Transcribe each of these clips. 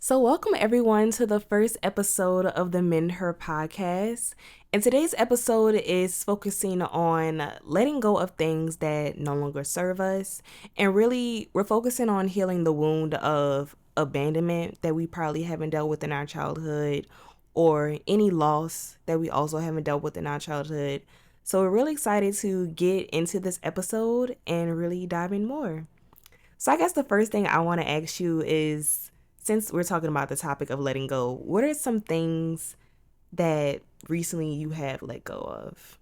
So, welcome everyone to the first episode of the MendHER Podcast. And today's episode is focusing on letting go of things that no longer serve us. And really, we're focusing on healing the wound of abandonment that we probably haven't dealt with in our childhood, or any loss that we also haven't dealt with in our childhood. So, we're really excited to get into this episode and really dive in more. So, I guess the first thing I want to ask you is, since we're talking about the topic of letting go, what are some things that recently you have let go of?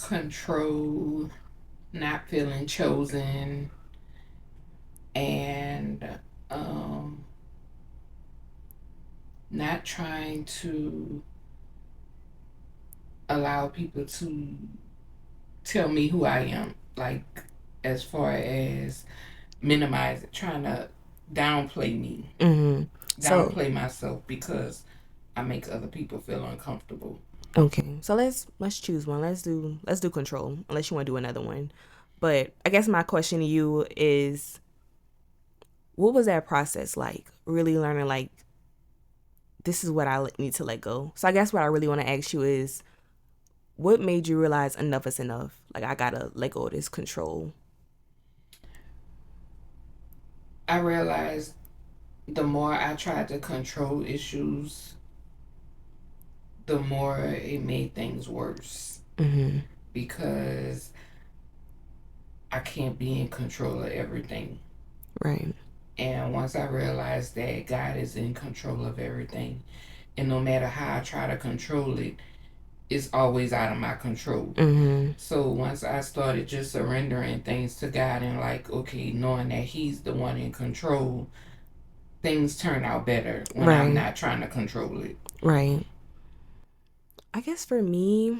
Control, not feeling chosen, and not trying to allow people to tell me who I am. Like, as far as minimize it, trying to downplay me, downplay myself because I make other people feel uncomfortable. Okay, so let's choose one. Let's do control, unless you want to do another one. But I guess my question to you is, what was that process like? Really learning, like, this is what I need to let go. So I guess what I really want to ask you is, what made you realize enough is enough? Like, I gotta let go of this control. I realized the more I tried to control issues, the more it made things worse. Because I can't be in control of everything. Right. And once I realized that God is in control of everything, and no matter how I try to control it, it's always out of my control. So once I started just surrendering things to God and like, okay, knowing that He's the one in control, things turn out better when I'm not trying to control it. Right. I guess for me,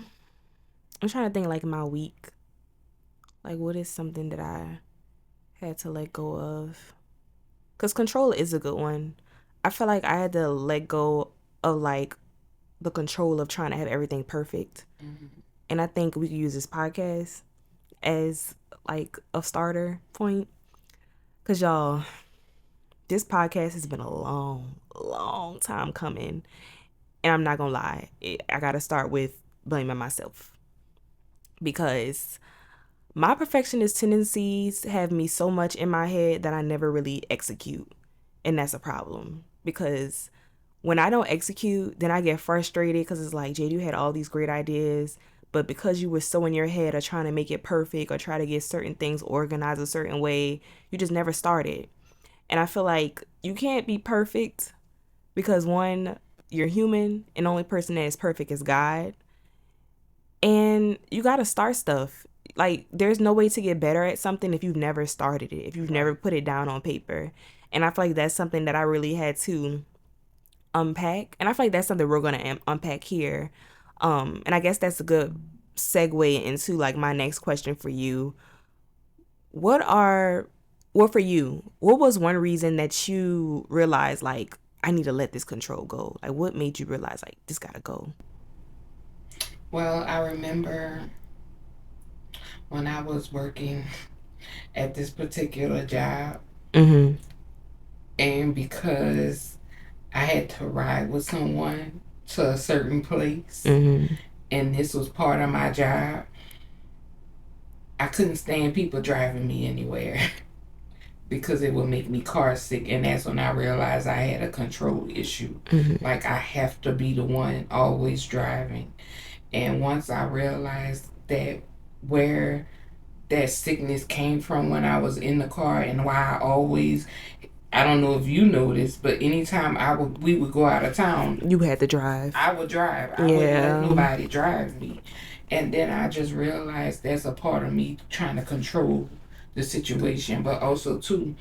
I'm trying to think like my week. Like, what is something that I had to let go of? Because control is a good one. I feel like I had to let go of like the control of trying to have everything perfect. And I think we could use this podcast as like a starter point. Because y'all, this podcast has been a long time coming. And I'm not going to lie. I got to start with blaming myself. Because my perfectionist tendencies have me so much in my head that I never really execute. And that's a problem. Because when I don't execute, then I get frustrated because it's like, Jade, you had all these great ideas, but because you were so in your head of trying to make it perfect or try to get certain things organized a certain way, you just never started. And I feel like you can't be perfect because, one, you're human and the only person that is perfect is God. And you got to start stuff. Like, there's no way to get better at something if you've never started it, if you've never put it down on paper. And I feel like that's something that I really had to unpack. And I feel like that's something we're going to unpack here. And I guess that's a good segue into like my next question for you. What for you, what was one reason that you realized like, I need to let this control go? Like, what made you realize like, this gotta go? Well, I remember when I was working at this particular job, and because I had to ride with someone to a certain place, and this was part of my job, I couldn't stand people driving me anywhere because it would make me car sick. And that's when I realized I had a control issue. Like, I have to be the one always driving. And once I realized that where that sickness came from when I was in the car, and why I don't know if you noticed, but anytime we would go out of town, You had to drive. I would drive. I wouldn't let nobody drive me. And then I just realized that's a part of me trying to control the situation. But also, too,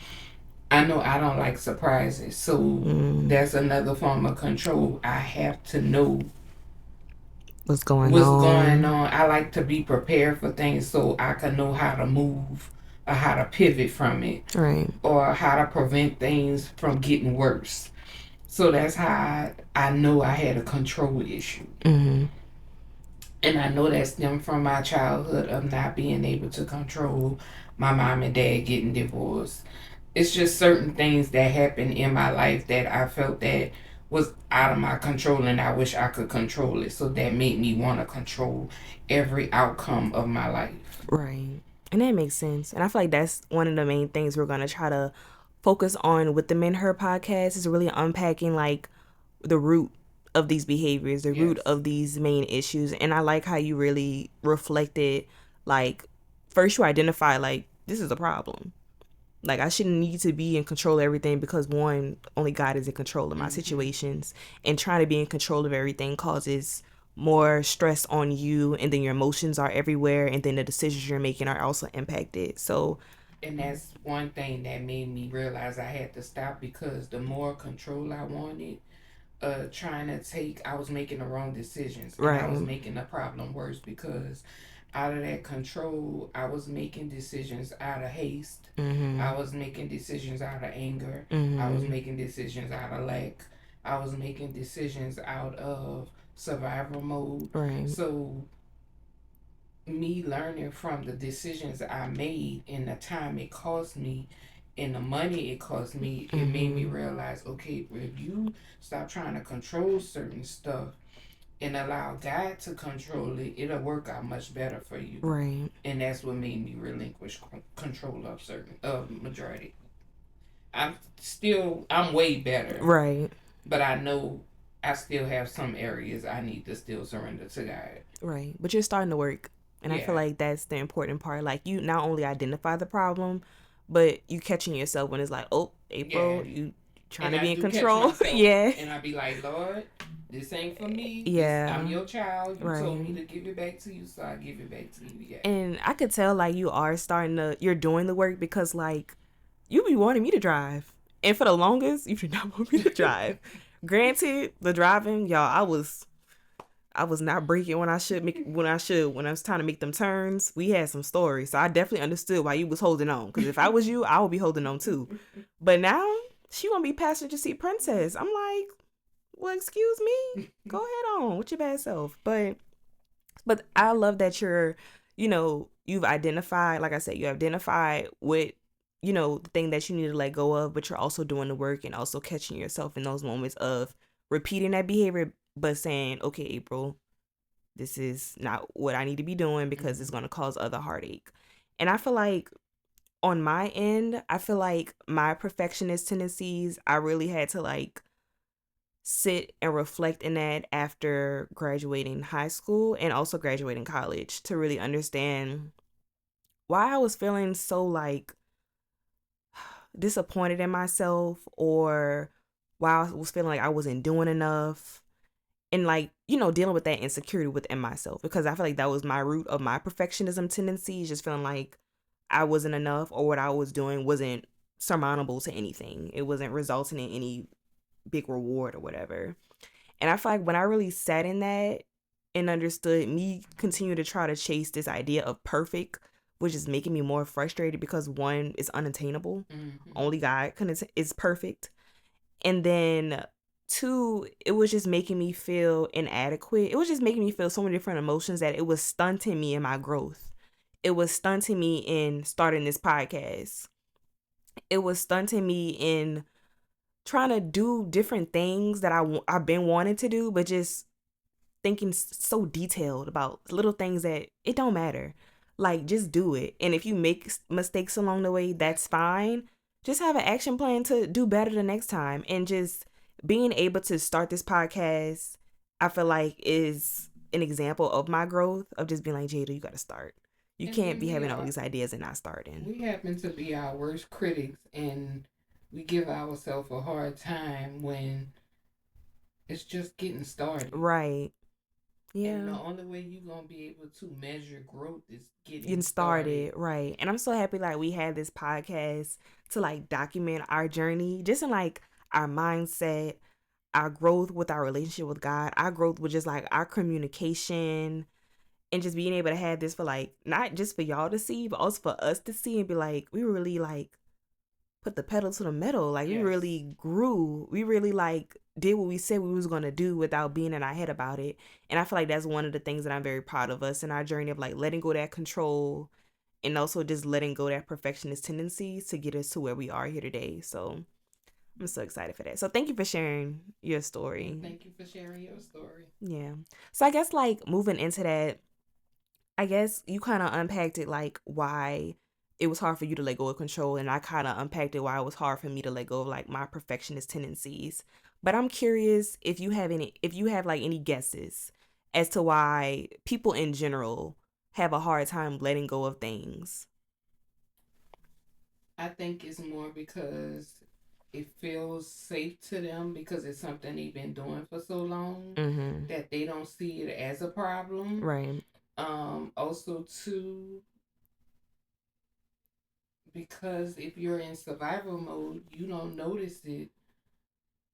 I know I don't like surprises. So that's another form of control. I have to know what's going on. I like to be prepared for things so I can know how to move or how to pivot from it. Right. Or how to prevent things from getting worse. So that's how I know I had a control issue. And I know that stemmed from my childhood of not being able to control my mom and dad getting divorced. it's just certain things that happen in my life that I felt that was out of my control, and I wish I could control it. So that made me want to control every outcome of my life. Right. And that makes sense. And I feel like that's one of the main things we're going to try to focus on with the MendHER podcast is really unpacking like the root of these behaviors, the root Yes. of these main issues. And I like how you really reflected, like, first you identify, like, this is a problem. Like, I shouldn't need to be in control of everything because, one, only God is in control of my situations. And trying to be in control of everything causes more stress on you, and then your emotions are everywhere, and then the decisions you're making are also impacted. So, And that's one thing that made me realize I had to stop, because the more control I wanted, trying to take, I was making the wrong decisions, and I was right. making the problem worse, because out of that control, I was making decisions out of haste. I was making decisions out of anger. I was making decisions out of lack. I was making decisions out of survival mode. Right. So me learning from the decisions I made and the time it cost me and the money it cost me, it made me realize, okay, if you stop trying to control certain stuff and allow God to control it, it'll work out much better for you. Right. And that's what made me relinquish control of certain majority. I'm way better. Right. But I know I still have some areas I need to still surrender to God. Right. But you're starting to work. And I feel like that's the important part. Like, you not only identify the problem, but you catching yourself when it's like, oh, April, you trying to be in control. Yeah. And I be like, Lord, this ain't for me. Yeah. I'm your child. You right. told me to give it back to you, so I give it back to you. Yeah. And I could tell, like, you're doing the work because, like, you be wanting me to drive. And for the longest, you did not want me to drive. Granted, the driving, y'all, I was not braking when I was trying to make them turns. We had some stories, so I definitely understood why you was holding on. Because if I was you, I would be holding on too. But now she want to be passenger seat princess. I'm like, well, excuse me, go ahead on with your bad self. But I love that you've identified, like I said, you identified what the thing that you need to let go of, but you're also doing the work and also catching yourself in those moments of repeating that behavior, but saying, okay, April, this is not what I need to be doing because it's going to cause other heartache. And I feel like on my end, I feel like my perfectionist tendencies, I really had to like sit and reflect in that after graduating high school and also graduating college to really understand why I was feeling so like disappointed in myself, or why I was feeling like I wasn't doing enough, and like dealing with that insecurity within myself, because I feel like that was my root of my perfectionism tendencies, just feeling like I wasn't enough, or what I was doing wasn't surmountable to anything, it wasn't resulting in any big reward or whatever. And I feel like when I really sat in that and understood me continue to try to chase this idea of perfect, which is making me more frustrated because one, is unattainable. Only God is perfect. And then two, it was just making me feel inadequate. It was just making me feel so many different emotions that it was stunting me in my growth. It was stunting me in starting this podcast. It was stunting me in trying to do different things that I've been wanting to do, but just thinking so detailed about little things that it don't matter. Like, just do it. And if you make mistakes along the way, that's fine. Just have an action plan to do better the next time. And just being able to start this podcast, I feel like is an example of my growth, of just being like, Jada, you got to start. You can't be having all these ideas and not starting. We happen to be our worst critics, and we give ourselves a hard time when it's just getting started. Right. Yeah. And the only way you're going to be able to measure growth is getting started. Right. And I'm so happy like we had this podcast to like document our journey, just in like our mindset, our growth with our relationship with God, our growth with just like our communication, and just being able to have this for like, not just for y'all to see, but also for us to see and be like, we really like put the pedal to the metal. Like, we really grew. We really like did what we said we was going to do without being in our head about it. And I feel like that's one of the things that I'm very proud of us in our journey of like letting go of that control and also just letting go that perfectionist tendencies to get us to where we are here today. So I'm so excited for that. So thank you for sharing your story. Thank you for sharing your story. Yeah. So I guess like moving into that, I guess you kind of unpacked it like why it was hard for you to let go of control, and I kind of unpacked it why it was hard for me to let go of like my perfectionist tendencies. But I'm curious if you have like any guesses as to why people in general have a hard time letting go of things. I think it's more because it feels safe to them because it's something they've been doing for so long that they don't see it as a problem. Right. Also, too, because if you're in survival mode, you don't notice it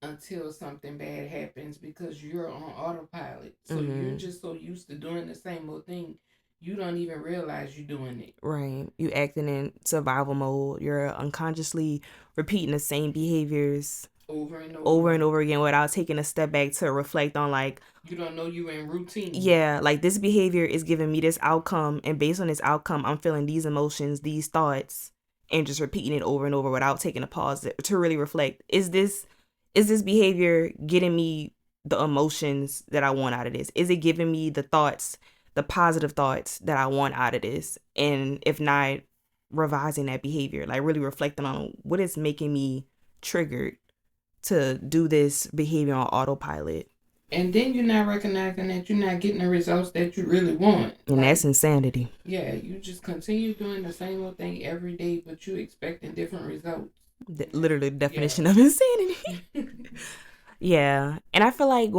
until something bad happens because you're on autopilot. So you're just so used to doing the same old thing, you don't even realize you're doing it. Right. You acting in survival mode. You're unconsciously repeating the same behaviors over and over again without taking a step back to reflect on like, you don't know you're in routine. Yeah, like this behavior is giving me this outcome, and based on this outcome I'm feeling these emotions, these thoughts, and just repeating it over and over without taking a pause to really reflect, is this behavior getting me the emotions that I want out of this? Is it giving me the thoughts, the positive thoughts that I want out of this? And if not, revising that behavior, like really reflecting on what is making me triggered to do this behavior on autopilot. And then you're not recognizing that you're not getting the results that you really want. And like, that's insanity. Yeah, you just continue doing the same old thing every day, but you expecting different results. Literally the definition of insanity. Yeah. And I feel like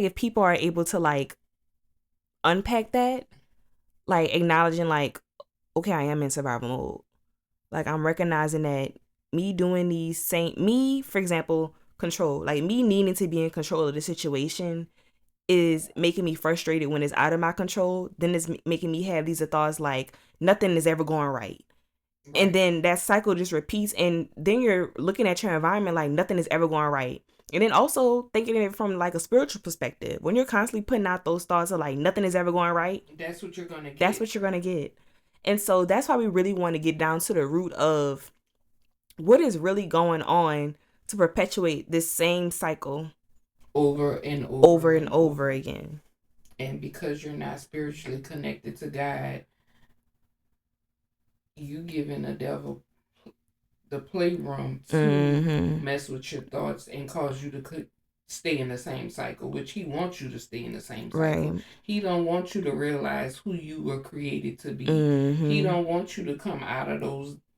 if people are able to like unpack that, like acknowledging like, okay, I am in survival mode. Like I'm recognizing that me doing me, for example, control, like me needing to be in control of the situation is making me frustrated when it's out of my control. Then it's making me have these thoughts like nothing is ever going right. And then that cycle just repeats, and then you're looking at your environment like nothing is ever going right. And then also thinking it from like a spiritual perspective, when you're constantly putting out those thoughts of like nothing is ever going right, that's what you're gonna get. That's what you're gonna get. And so that's why we really want to get down to the root of what is really going on to perpetuate this same cycle over and over again. And because you're not spiritually connected to God, you giving the devil the playroom to mess with your thoughts and cause you to stay in the same cycle, which he wants you to stay in the same cycle. Right. He don't want you to realize who you were created to be. He don't want you to come out of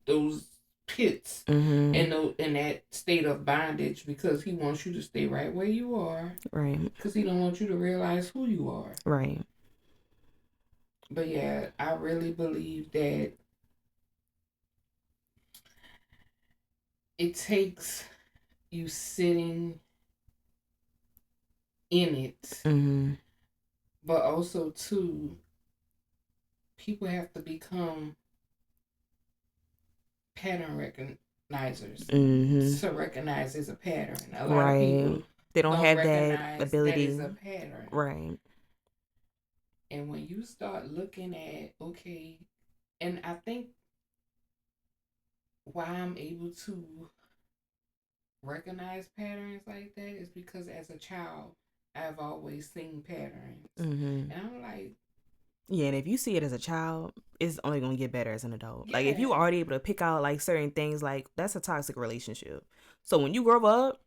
those pits in that state of bondage, because he wants you to stay right where you are. Right. Because he don't want you to realize who you are. Right. But yeah, I really believe that it takes you sitting in it, but also too, people have to become pattern recognizers to recognize it's a pattern. A lot of people they don't have that ability. That is a pattern. Right. And when you start looking at, okay, and I think why I'm able to recognize patterns like that is because as a child, I've always seen patterns. And I'm like, yeah, and if you see it as a child, it's only going to get better as an adult. Yeah. Like, if you already able to pick out, like, certain things, like, that's a toxic relationship. So when you grow up,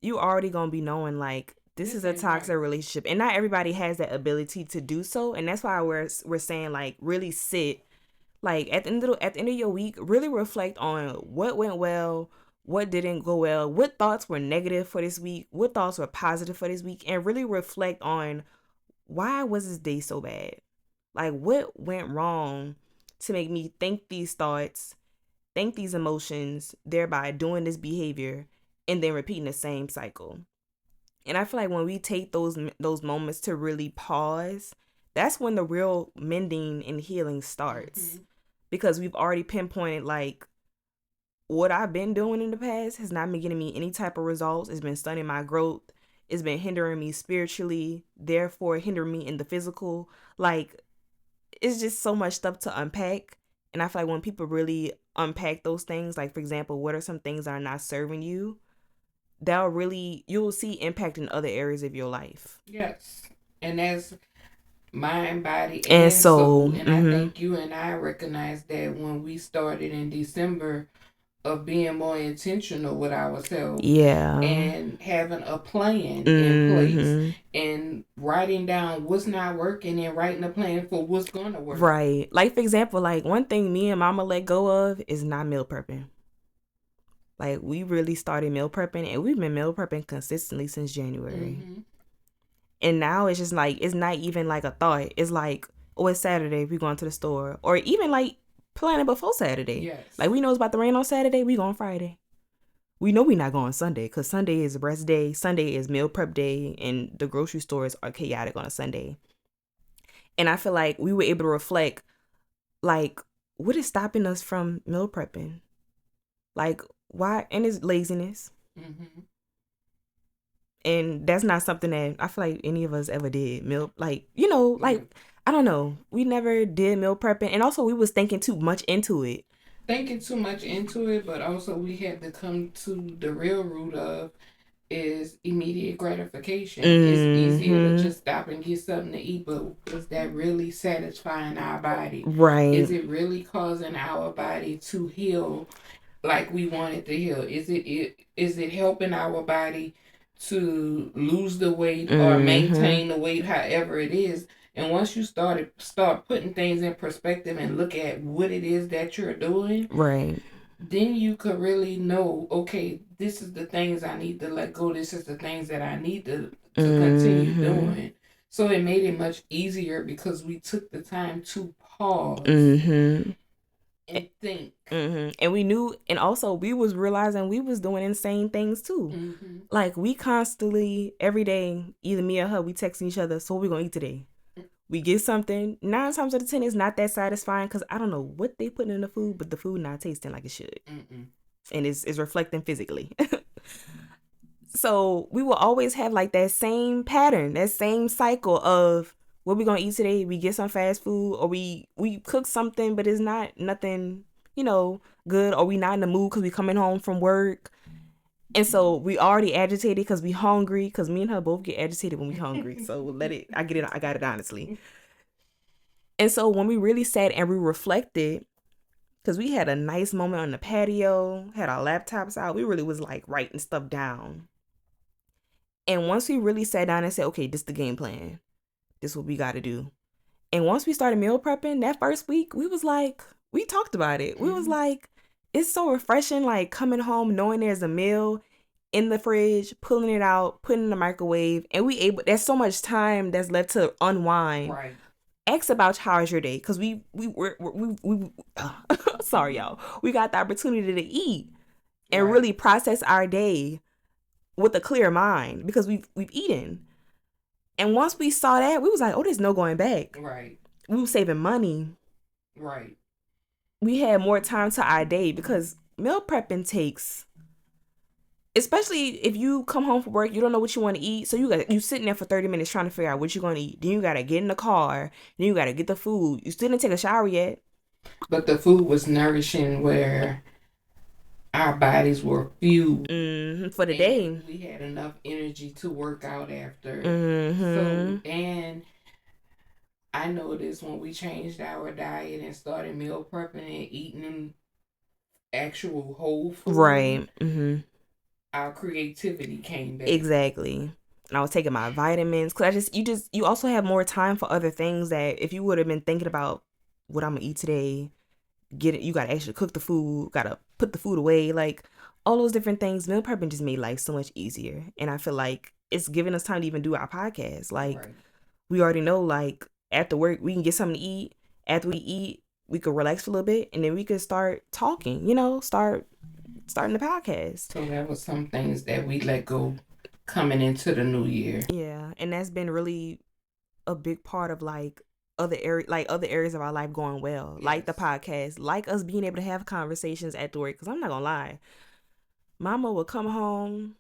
you already going to be knowing, like, this is a toxic relationship. And not everybody has that ability to do so. And that's why we're saying, like, really sit. Like, at the end of your week, really reflect on what went well, what didn't go well, what thoughts were negative for this week, what thoughts were positive for this week, and really reflect on why was this day so bad? Like, what went wrong to make me think these thoughts, think these emotions, thereby doing this behavior, and then repeating the same cycle. And I feel like when we take those moments to really pause, that's when the real mending and healing starts. Because we've already pinpointed, like, what I've been doing in the past has not been getting me any type of results. It's been stunning my growth. It's been hindering me spiritually, therefore hindering me in the physical. Like, it's just so much stuff to unpack. And I feel like when people really unpack those things, like, for example, what are some things that are not serving you, you'll see impact in other areas of your life. Yes. And that's mind, body, and soul. And I think you and I recognized that when we started in December of being more intentional with ourselves. Yeah. And having a plan in place and writing down what's not working and writing a plan for what's going to work. Right. Like, for example, like, one thing me and mama let go of is not meal prepping. Like, we really started meal prepping, and we've been meal prepping consistently since January. And now it's just like, it's not even like a thought. It's like, oh, it's Saturday, we going to the store. Or even like planning before Saturday. Yes. Like, we know it's about to rain on Saturday, we going Friday. We know we not going Sunday, because Sunday is rest day. Sunday is meal prep day, and the grocery stores are chaotic on a Sunday. And I feel like we were able to reflect, like, what is stopping us from meal prepping? Like, why? And it's laziness. And that's not something that I feel like any of us ever did. Like, I don't know. We never did meal prepping. And also, we was thinking too much into it. But also we had to come to the real root of is immediate gratification. It's easier to just stop and get something to eat, but is that really satisfying our body? Right. Is it really causing our body to heal like we want it to heal? Is it helping our body to lose the weight or maintain the weight, however it is? And once you start putting things in perspective and look at what it is that you're doing, right, then you could really know, okay, this is the things I need to let go. This is the things that I need to continue doing. So it made it much easier because we took the time to pause and think. And we knew, and also we was realizing we was doing insane things too. Like, we constantly, every day, either me or her, we texting each other, so what we gonna eat today? We get something, 9 times out of 10 it's not that satisfying, because I don't know what they put in the food, but the food not tasting like it should. And it's reflecting physically. So we will always have like that same pattern, that same cycle of what we gonna eat today. We get some fast food, or we cook something, but it's not nothing, good, or we not in the mood because we coming home from work. And so we already agitated because we hungry, because me and her both get agitated when we hungry. So I got it honestly. And so when we really sat and we reflected, because we had a nice moment on the patio, had our laptops out, we really was like writing stuff down. And once we really sat down and said, okay, this is the game plan. This is what we got to do. And once we started meal prepping that first week, we was like, we talked about it. We was like, it's so refreshing, like coming home knowing there's a meal in the fridge, pulling it out, putting it in the microwave, and there's so much time that's left to unwind. Right. Ask about how's your day, because we sorry y'all, we got the opportunity to eat and really process our day with a clear mind, because we've eaten. And once we saw that, we was like, oh, there's no going back. Right. We were saving money. Right. We had more time to our day, because meal prepping takes, especially if you come home from work, you don't know what you want to eat. So you sitting there for 30 minutes trying to figure out what you're going to eat. Then you got to get in the car. Then you got to get the food. You still didn't take a shower yet. But the food was nourishing, where our bodies were fueled for the day. We had enough energy to work out after. So, and I noticed when we changed our diet and started meal prepping and eating actual whole food. Right. Our creativity came back. Exactly. And I was taking my vitamins, because you also have more time for other things that if you would have been thinking about what I'm gonna eat today, you gotta actually cook the food, gotta put the food away, like all those different things. Meal prepping just made life so much easier. And I feel like it's giving us time to even do our podcast. Like, we already know, like, after work we can get something to eat. After we eat, we could relax for a little bit, and then we could start talking, starting the podcast. So that was some things that we let go coming into the new year. Yeah, and that's been really a big part of like other areas of our life going well. Yes. Like the podcast, like us being able to have conversations at the work. Because I'm not gonna lie, Mama would come home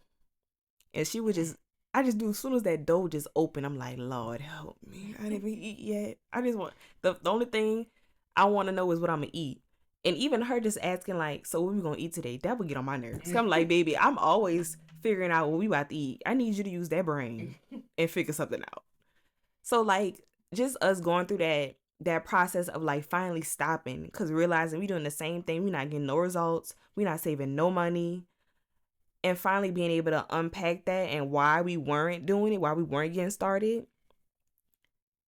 and she would just I just do as soon as that door just open, I'm like, Lord help me. I didn't even eat yet. I just want the only thing I want to know is what I'm gonna eat. And even her just asking like, so what we gonna eat today? That would get on my nerves. I'm like, baby, I'm always figuring out what we about to eat. I need you to use that brain and figure something out. So like just us going through that process of like finally stopping because realizing we doing the same thing, we not getting no results, we not saving no money, and finally being able to unpack that and why we weren't doing it, why we weren't getting started,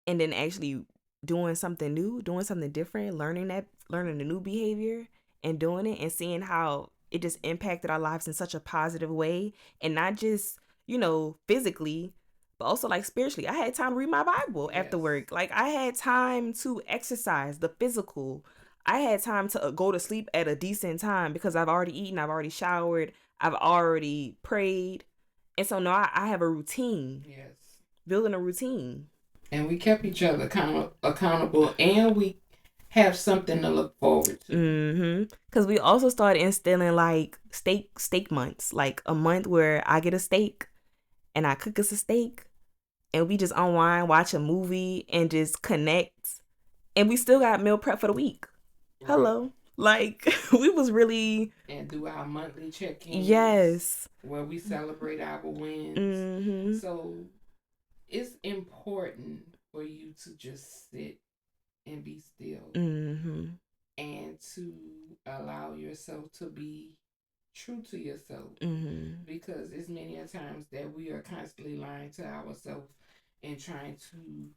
and then actually doing something new, doing something different, learning the new behavior and doing it and seeing how it just impacted our lives in such a positive way, and not just, physically, but also like spiritually. I had time to read my Bible after work. Like I had time to exercise the physical. I had time to go to sleep at a decent time because I've already eaten, I've already showered, I've already prayed. And so now I have a routine. Yes. Building a routine. And we kept each other accountable, and we have something to look forward to. Because we also started instilling like steak months, like a month where I get a steak and I cook us a steak and we just unwind, watch a movie and just connect. And we still got meal prep for the week. Right. Hello. Like we was really. And do our monthly check-ins. Yes. Where we celebrate our wins. So it's important for you to just sit and be still. And to allow yourself to be true to yourself. Because it's many a times that we are constantly lying to ourselves and trying to.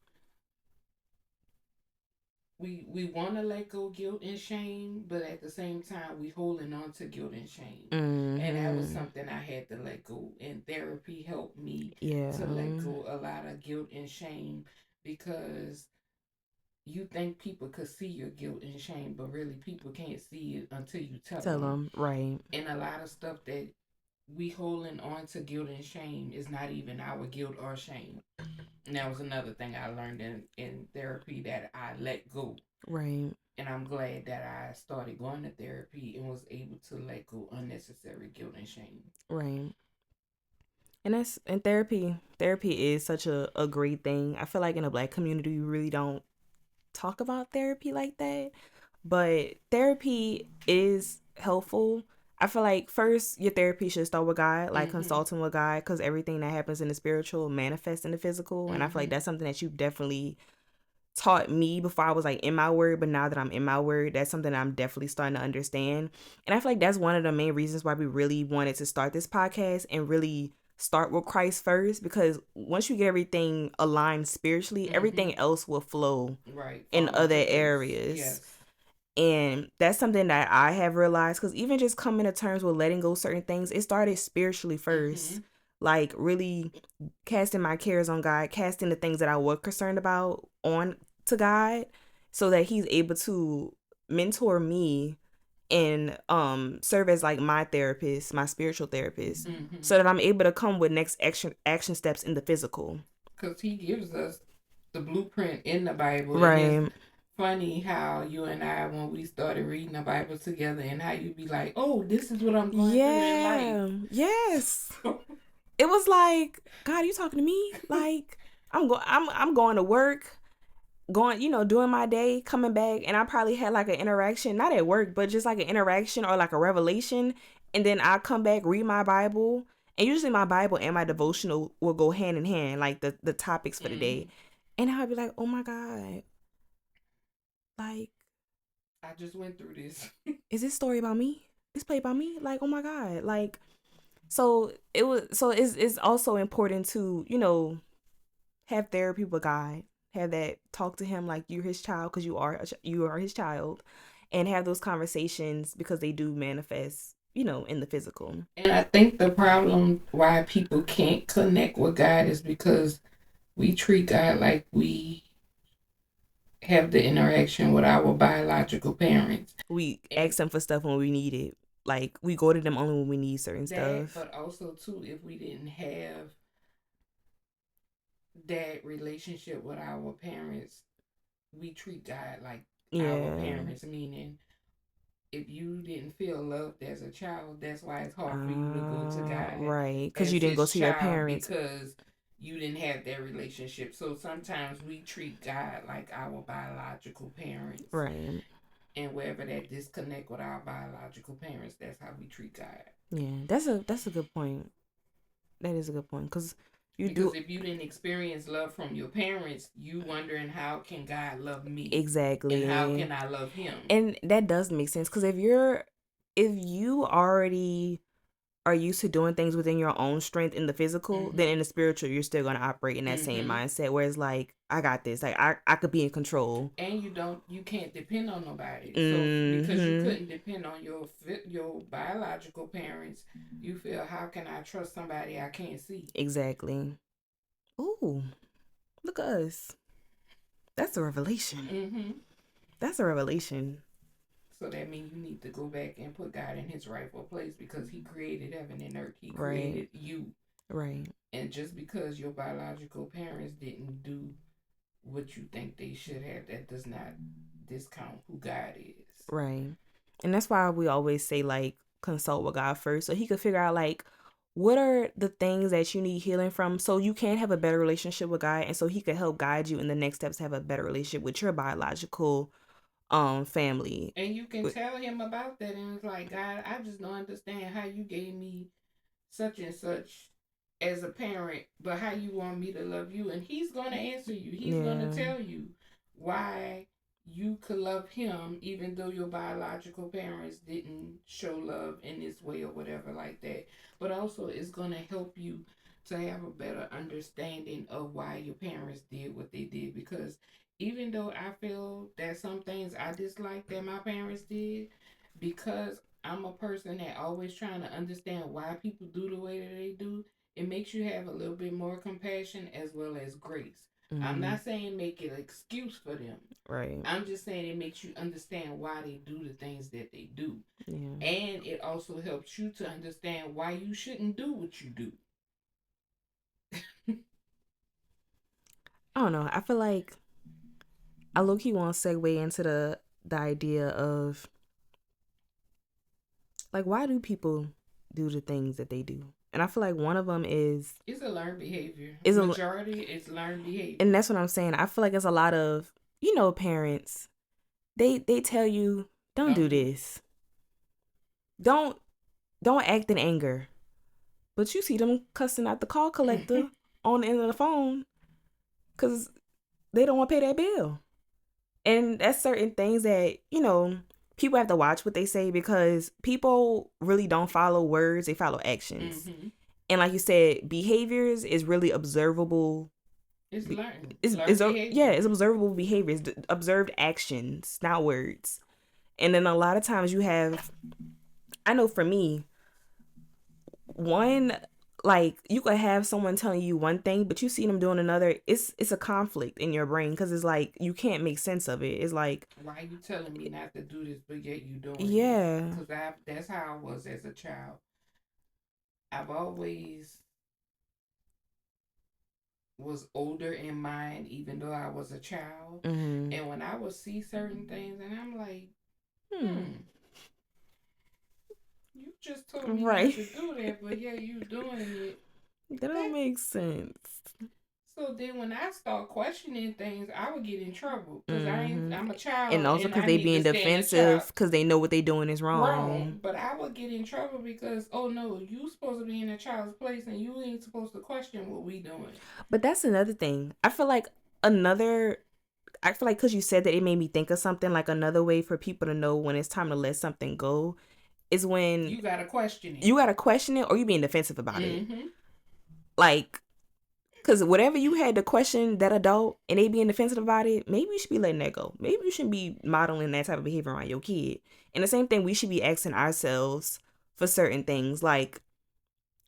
We want to let go guilt and shame, but at the same time we holding on to guilt and shame. And that was something I had to let go. And therapy helped me to let go a lot of guilt and shame, because you think people could see your guilt and shame, but really people can't see it until you tell them. Right. And a lot of stuff that we holding on to guilt and shame is not even our guilt or shame. And that was another thing I learned in therapy, that I let go. Right. And I'm glad that I started going to therapy and was able to let go unnecessary guilt and shame. Right. And therapy is such a great thing. I feel like in the Black community, we really don't talk about therapy like that. But therapy is helpful. I feel like first your therapy should start with God, like consulting with God, because everything that happens in the spiritual manifests in the physical. And I feel like that's something that you definitely taught me before I was like in my word, but now that I'm in my word, that's something I'm definitely starting to understand. And I feel like that's one of the main reasons why we really wanted to start this podcast and really start with Christ first, because once you get everything aligned spiritually, everything else will flow in other areas. Yes. And that's something that I have realized, because even just coming to terms with letting go certain things, it started spiritually first. Like really casting my cares on God, casting the things that I was concerned about on to God, so that He's able to mentor me and serve as like my therapist, my spiritual therapist, so that I'm able to come with next action steps in the physical. Because He gives us the blueprint in the Bible. Right. And it's funny how you and I, when we started reading the Bible together, and how you be like, "Oh, this is what I'm going through in life." Yes. It was like, God, are you talking to me? Like, I'm going to work, doing my day, coming back, and I probably had like an interaction, not at work, but just like an interaction or like a revelation, and then I come back, read my Bible, and usually my Bible and my devotional will go hand in hand, like the topics for the day, and I'll be like, oh my God, like, I just went through this. Is this story about me? This play about me? Like, oh my God, like. So it's also important to, have therapy with God, have that talk to Him like you're His child, because you are His child, and have those conversations because they do manifest, in the physical. And I think the problem why people can't connect with God is because we treat God like we have the interaction with our biological parents. We ask them for stuff when we need it. Like, we go to them only when we need certain stuff. But also, too, if we didn't have that relationship with our parents, we treat God like our parents, meaning if you didn't feel loved as a child, that's why it's hard for you to go to God Right, because you as didn't go his to your child, parents. because you didn't have that relationship. So sometimes we treat God like our biological parents. Right. And wherever that disconnect with our biological parents, that's how we treat God. Yeah, that's a good point. That is a good point, because if you didn't experience love from your parents, you wondering how can God love me? Exactly. And how can I love him? And that does make sense, because if you already are used to doing things within your own strength in the physical, then in the spiritual, you're still going to operate in that same mindset, where it's like, I got this, like I could be in control. And you can't depend on nobody. So because you couldn't depend on your biological parents, you feel, how can I trust somebody I can't see? Exactly. Ooh, look at us. That's a revelation. That's a revelation. So that means you need to go back and put God in his rightful place, because he created heaven and earth. He created you. Right. And just because your biological parents didn't do what you think they should have, that does not discount who God is. Right. And that's why we always say, like, consult with God first, so he could figure out, like, what are the things that you need healing from, so you can have a better relationship with God, and so he could help guide you in the next steps to have a better relationship with your biological family. And you can tell him about that, and it's like, God, I just don't understand how you gave me such and such as a parent, but how you want me to love you. And he's going to answer you. He's going to tell you why you could love him even though your biological parents didn't show love in this way or whatever like that. But also, it's going to help you to have a better understanding of why your parents did what they did. Because even though I feel that some things I dislike that my parents did, because I'm a person that always trying to understand why people do the way that they do, it makes you have a little bit more compassion as well as grace. I'm not saying make it an excuse for them. Right. I'm just saying it makes you understand why they do the things that they do. Yeah. And it also helps you to understand why you shouldn't do what you do. I don't know. I feel like I low-key want to segue into the idea of, like, why do people do the things that they do? And I feel like one of them is, it's a learned behavior. It's learned behavior. And that's what I'm saying. I feel like it's a lot of, parents, they tell you, don't do this. Don't act in anger. But you see them cussing out the call collector on the end of the phone because they don't want to pay that bill. And that's certain things that, people have to watch what they say, because people really don't follow words, they follow actions. And like you said, behaviors is really observable. It's learned. It's observable behaviors, observed actions, not words. And then a lot of times you have, I know for me, one, like, you could have someone telling you one thing, but you see them doing another. It's a conflict in your brain, because it's like you can't make sense of it. It's like, why are you telling me not to do this, but yet you doing it? Because that's how I was as a child. I've always was older in mind, even though I was a child. And when I would see certain things, and I'm like, you just told me not to do that, but yeah, you doing it. That don't make sense. So then when I start questioning things, I would get in trouble, because I'm a child. And also because they being defensive because they know what they doing is wrong. But I would get in trouble because, oh no, you supposed to be in a child's place and you ain't supposed to question what we doing. But that's another thing. I feel like because you said that, it made me think of something. Like, another way for people to know when it's time to let something go is when you gotta question it. You gotta question it, or you being defensive about it. Like, because whatever you had to question that adult and they being defensive about it, maybe you should be letting that go. Maybe you shouldn't be modeling that type of behavior around your kid. And the same thing, we should be asking ourselves for certain things. Like,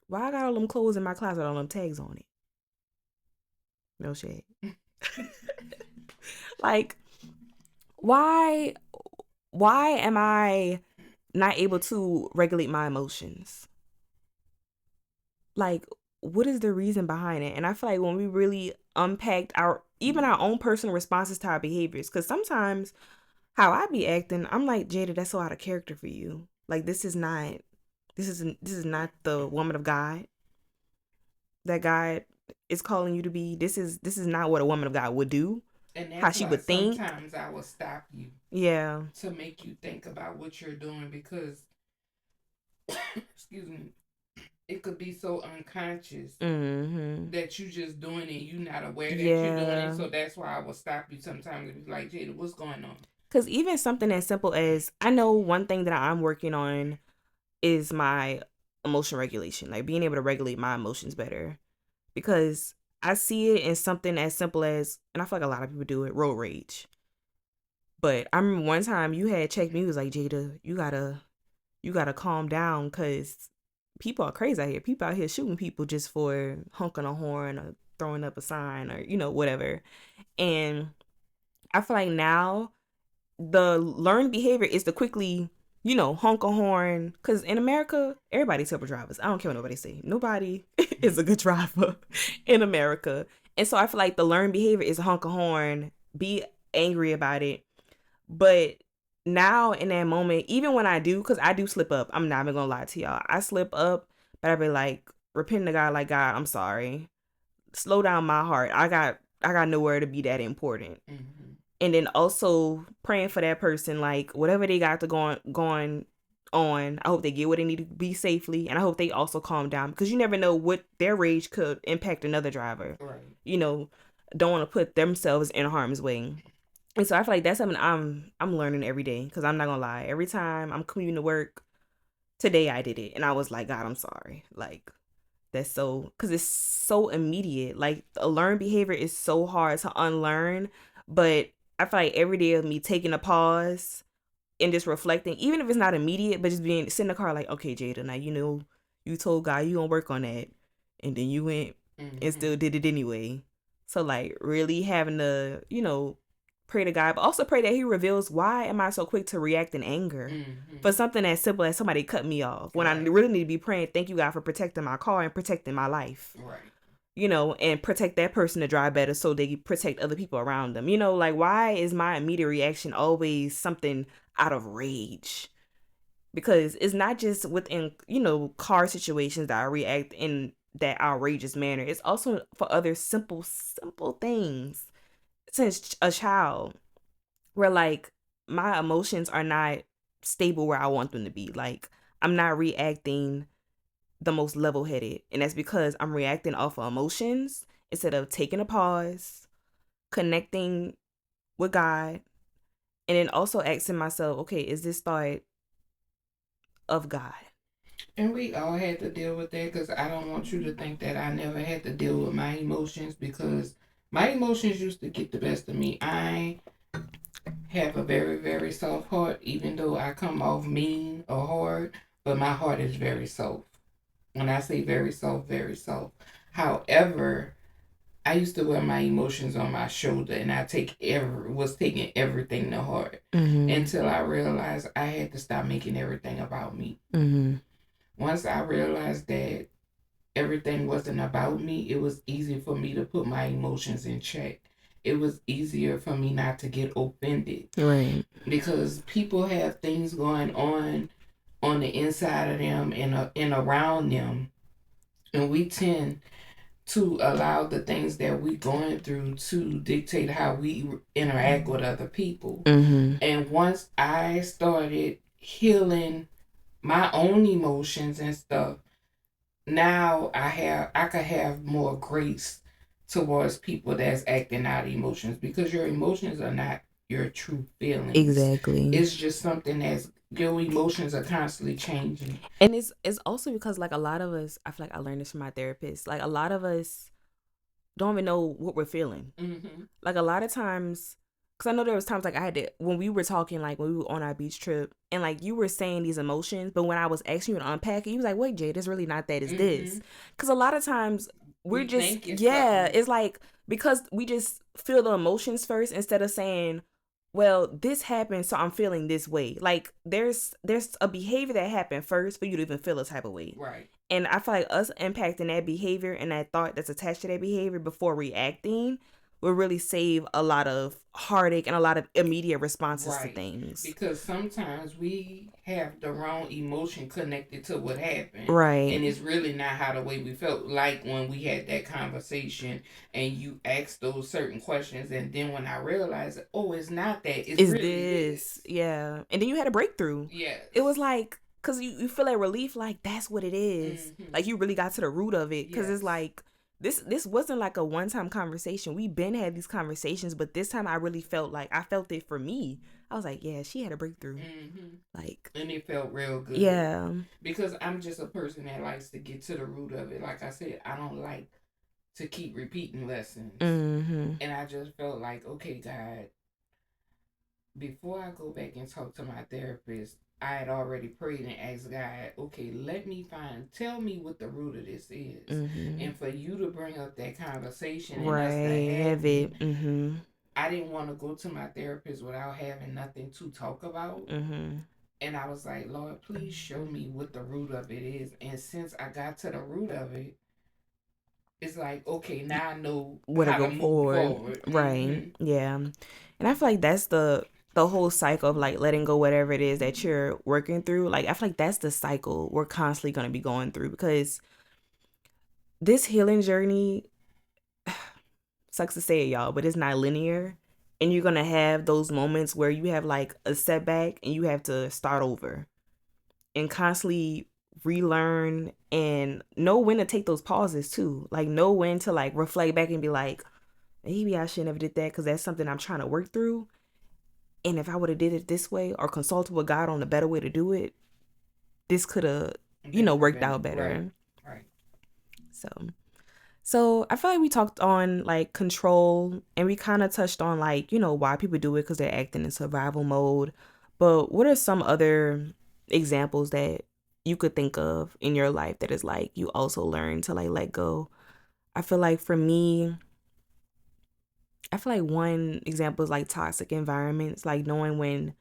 why I got all them clothes in my closet, all them tags on it? No shade. Like, why am I not able to regulate my emotions? Like, what is the reason behind it? And I feel like when we really unpacked even our own personal responses to our behaviors, because sometimes how I be acting, I'm like, Jada, that's so out of character for you. Like, this is not the woman of God that God is calling you to be. This is not what a woman of God would do. And How that's she why would think. sometimes I will stop you. Yeah. To make you think about what you're doing, because excuse me, it could be so unconscious that you just doing it. You're not aware that you're doing it. So that's why I will stop you sometimes and be like, Jada, what's going on? Because even something as simple as, I know one thing that I'm working on is my emotion regulation, like being able to regulate my emotions better. Because I see it in something as simple as, and I feel like a lot of people do it, road rage. But I remember one time you had checked me, you was like, Jada, you gotta calm down, because people are crazy out here. People out here shooting people just for honking a horn or throwing up a sign or, whatever. And I feel like now the learned behavior is to quickly, honk a horn. Because in America, everybody's super drivers. I don't care what nobody say. Nobody is a good driver in America. And so I feel like the learned behavior is honk a horn, be angry about it. But now in that moment, even when I do, because I do slip up, I'm not even gonna lie to y'all. I slip up, but I be like, repenting to God, like, God, I'm sorry. Slow down my heart. I got nowhere to be that important. Mm-hmm. And then also praying for that person, like whatever they got to going on, I hope they get what they need to be safely, and I hope they also calm down, because you never know what their rage could impact another driver. Right. Don't want to put themselves in harm's way. And so I feel like that's something I'm learning every day, because I'm not gonna lie. Every time I'm commuting to work, today I did it, and I was like, God, I'm sorry. Like, that's so, because it's so immediate. Like, a learned behavior is so hard to unlearn, but I feel like every day of me taking a pause and just reflecting, even if it's not immediate, but just sitting in the car like, okay, Jada, now you told God you gonna work on that, and then you went and still did it anyway. So like really having to, pray to God, but also pray that He reveals, why am I so quick to react in anger for something as simple as somebody cut me off, when I really need to be praying, thank you, God, for protecting my car and protecting my life. Right. And protect that person to drive better so they protect other people around them. Like, why is my immediate reaction always something out of rage? Because it's not just within, car situations that I react in that outrageous manner. It's also for other simple things. Since a child, where like my emotions are not stable where I want them to be. Like, I'm not reacting the most level-headed, and that's because I'm reacting off of emotions instead of taking a pause, connecting with God, and then also asking myself, okay, is this thought of God? And we all had to deal with that, because I don't want you to think that I never had to deal with my emotions, because my emotions used to get the best of me. I have a very, very soft heart, even though I come off mean or hard, but my heart is very soft. When I say very soft, very soft. However, I used to wear my emotions on my shoulder, and I was taking everything to heart, until I realized I had to stop making everything about me. Once I realized that everything wasn't about me, it was easier for me to put my emotions in check. It was easier for me not to get offended. Right. Because people have things going on the inside of them and around them, and we tend to allow the things that we're going through to dictate how we interact with other people. And once I started healing my own emotions and stuff, now I could have more grace towards people that's acting out emotions, because your emotions are not your true feelings. Exactly. It's just something that's, your emotions are constantly changing. And it's also because, like, a lot of us, I feel like I learned this from my therapist, like a lot of us don't even know what we're feeling. Like, a lot of times, because I know there was times like I had to, when we were talking, like when we were on our beach trip, and like you were saying these emotions, but when I was asking you to unpack it, you was like, wait, Jade, it's really not that, it's this. Because a lot of times we just, it's like, because we just feel the emotions first instead of saying, well, this happened, so I'm feeling this way. Like, there's a behavior that happened first for you to even feel a type of way. Right. And I feel like us impacting that behavior and that thought that's attached to that behavior before reacting will really save a lot of heartache and a lot of immediate responses to Right. things. Because sometimes we have the wrong emotion connected to what happened. Right. And it's really not how the way we felt. Like when we had that conversation and you asked those certain questions. And then when I realized, oh, it's not that. It's Is really this. this. Yeah. And then you had a breakthrough. Yes. It was like, because you feel a relief, like, that's what it is. Like, you really got to the root of it. Because it's like, this wasn't like a one-time conversation. We've been had these conversations, but this time I really felt like I felt it for me. I was like, yeah, she had a breakthrough. Like, and it felt real good. Yeah. Because I'm just a person that likes to get to the root of it. Like I said, I don't like to keep repeating lessons. And I just felt like, okay, God, before I go back and talk to my therapist, I had already prayed and asked God, okay, tell me what the root of this is. And for you to bring up that conversation and us to have it, I didn't want to go to my therapist without having nothing to talk about. And I was like, Lord, please show me what the root of it is. And since I got to the root of it, it's like, okay, now I know where to how go to move forward. Right. Yeah. And I feel like that's the whole cycle of like letting go whatever it is that you're working through. Like I feel like that's the cycle we're constantly going to be going through, because this healing journey, sucks to say it, y'all, but it's not linear. And you're going to have those moments where you have like a setback and you have to start over and constantly relearn and know when to take those pauses too. Like know when to like reflect back and be like, maybe I shouldn't have did that because that's something I'm trying to work through. And if I would have did it this way or consulted with God on a better way to do it, this could have, worked out better. Right. So I feel like we talked on like control, and we kind of touched on like, why people do it, because they're acting in survival mode. But what are some other examples that you could think of in your life that is like you also learn to like let go? I feel like for me, one example is like toxic environments, like knowing when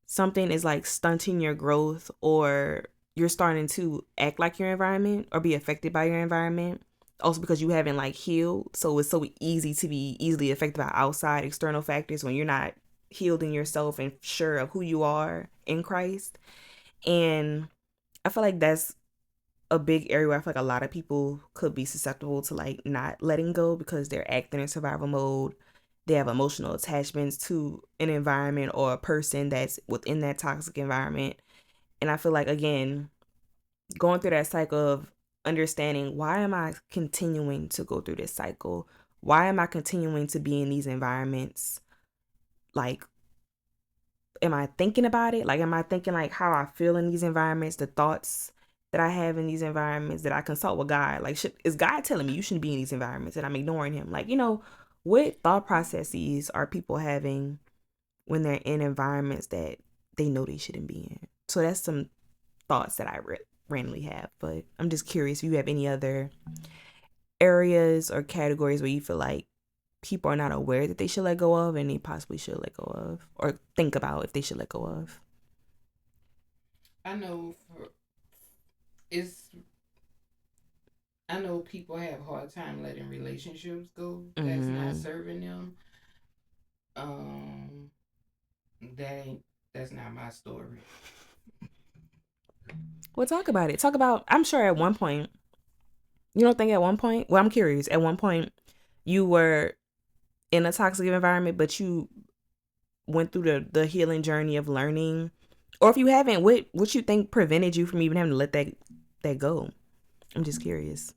something is like stunting your growth or you're starting to act like your environment or be affected by your environment. Also because you haven't like healed. So it's so easy to be easily affected by outside external factors when you're not healed in yourself and sure of who you are in Christ. And I feel like that's a big area where I feel like a lot of people could be susceptible to like not letting go because they're acting in survival mode. They have emotional attachments to an environment or a person that's within that toxic environment. And I feel like, again, going through that cycle of understanding, why am I continuing to go through this cycle? Why am I continuing to be in these environments? Like, am I thinking about it? Like, am I thinking like how I feel in these environments, the thoughts that I have in these environments, that I consult with God? Like, is God telling me you shouldn't be in these environments and I'm ignoring him? Like, what thought processes are people having when they're in environments that they know they shouldn't be in? So that's some thoughts that I randomly have, but I'm just curious if you have any other areas or categories where you feel like people are not aware that they should let go of and they possibly should let go of, or think about if they should let go of. I know I know people have a hard time letting relationships go that's not serving them. That's not my story. Well, talk about it. I'm sure at one point, you don't think at one point, well, I'm curious, at one point you were in a toxic environment, but you went through the healing journey of learning, or if you haven't, what you think prevented you from even having to let that go? I'm just curious.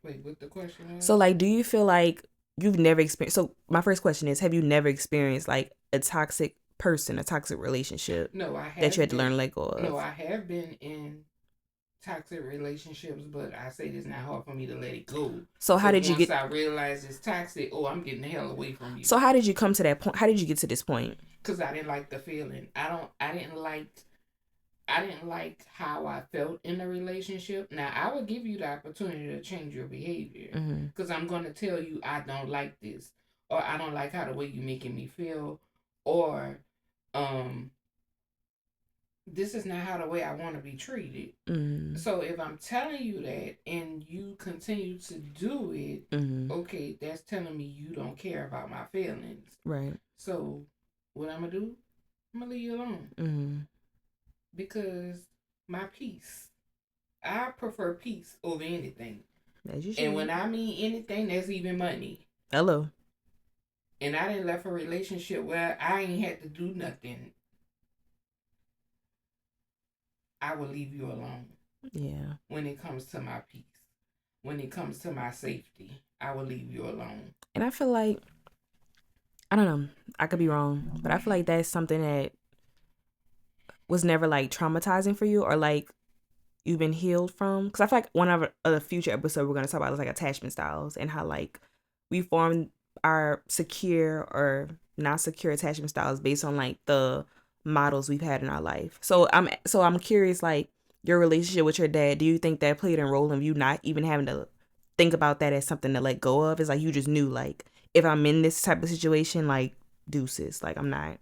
Wait, what the question is? So like, do you feel like you've never experienced, so my first question is, have you never experienced like a toxic person, a toxic relationship? No, I have that you had to learn to let go of. No, I have been in toxic relationships, but I say it's not hard for me to let it go. So how did you get? Once I realize it's toxic, I'm getting the hell away from you. So how did you come to that point? How did you get to this point? Because I didn't like the feeling. I didn't like how I felt in the relationship. Now I would give you the opportunity to change your behavior, because I'm going to tell you I don't like this, or I don't like how the way you making me feel, or this is not how the way I want to be treated. Mm-hmm. So if I'm telling you that and you continue to do it, Mm-hmm. okay, that's telling me you don't care about my feelings. Right. So what I'm gonna do? I'm gonna leave you alone. Mm-hmm. Because my peace. I prefer peace over anything. As you should. And when I mean anything, that's even money. Hello. And I didn't left a relationship where I ain't had to do nothing. I will leave you alone. Yeah. When it comes to my peace, when it comes to my safety, I will leave you alone. And I feel like, I don't know, I could be wrong, but I feel like that's something that was never like traumatizing for you, or like you've been healed from. Because I feel like one of the future episodes we're going to talk about is like attachment styles, and how like we form our secure or not secure attachment styles based on like the models we've had in our life. So I'm curious, like your relationship with your dad, do you think that played a role in you not even having to think about that as something to let go of? It's like you just knew, like, if I'm in this type of situation, like, deuces, like, I'm not.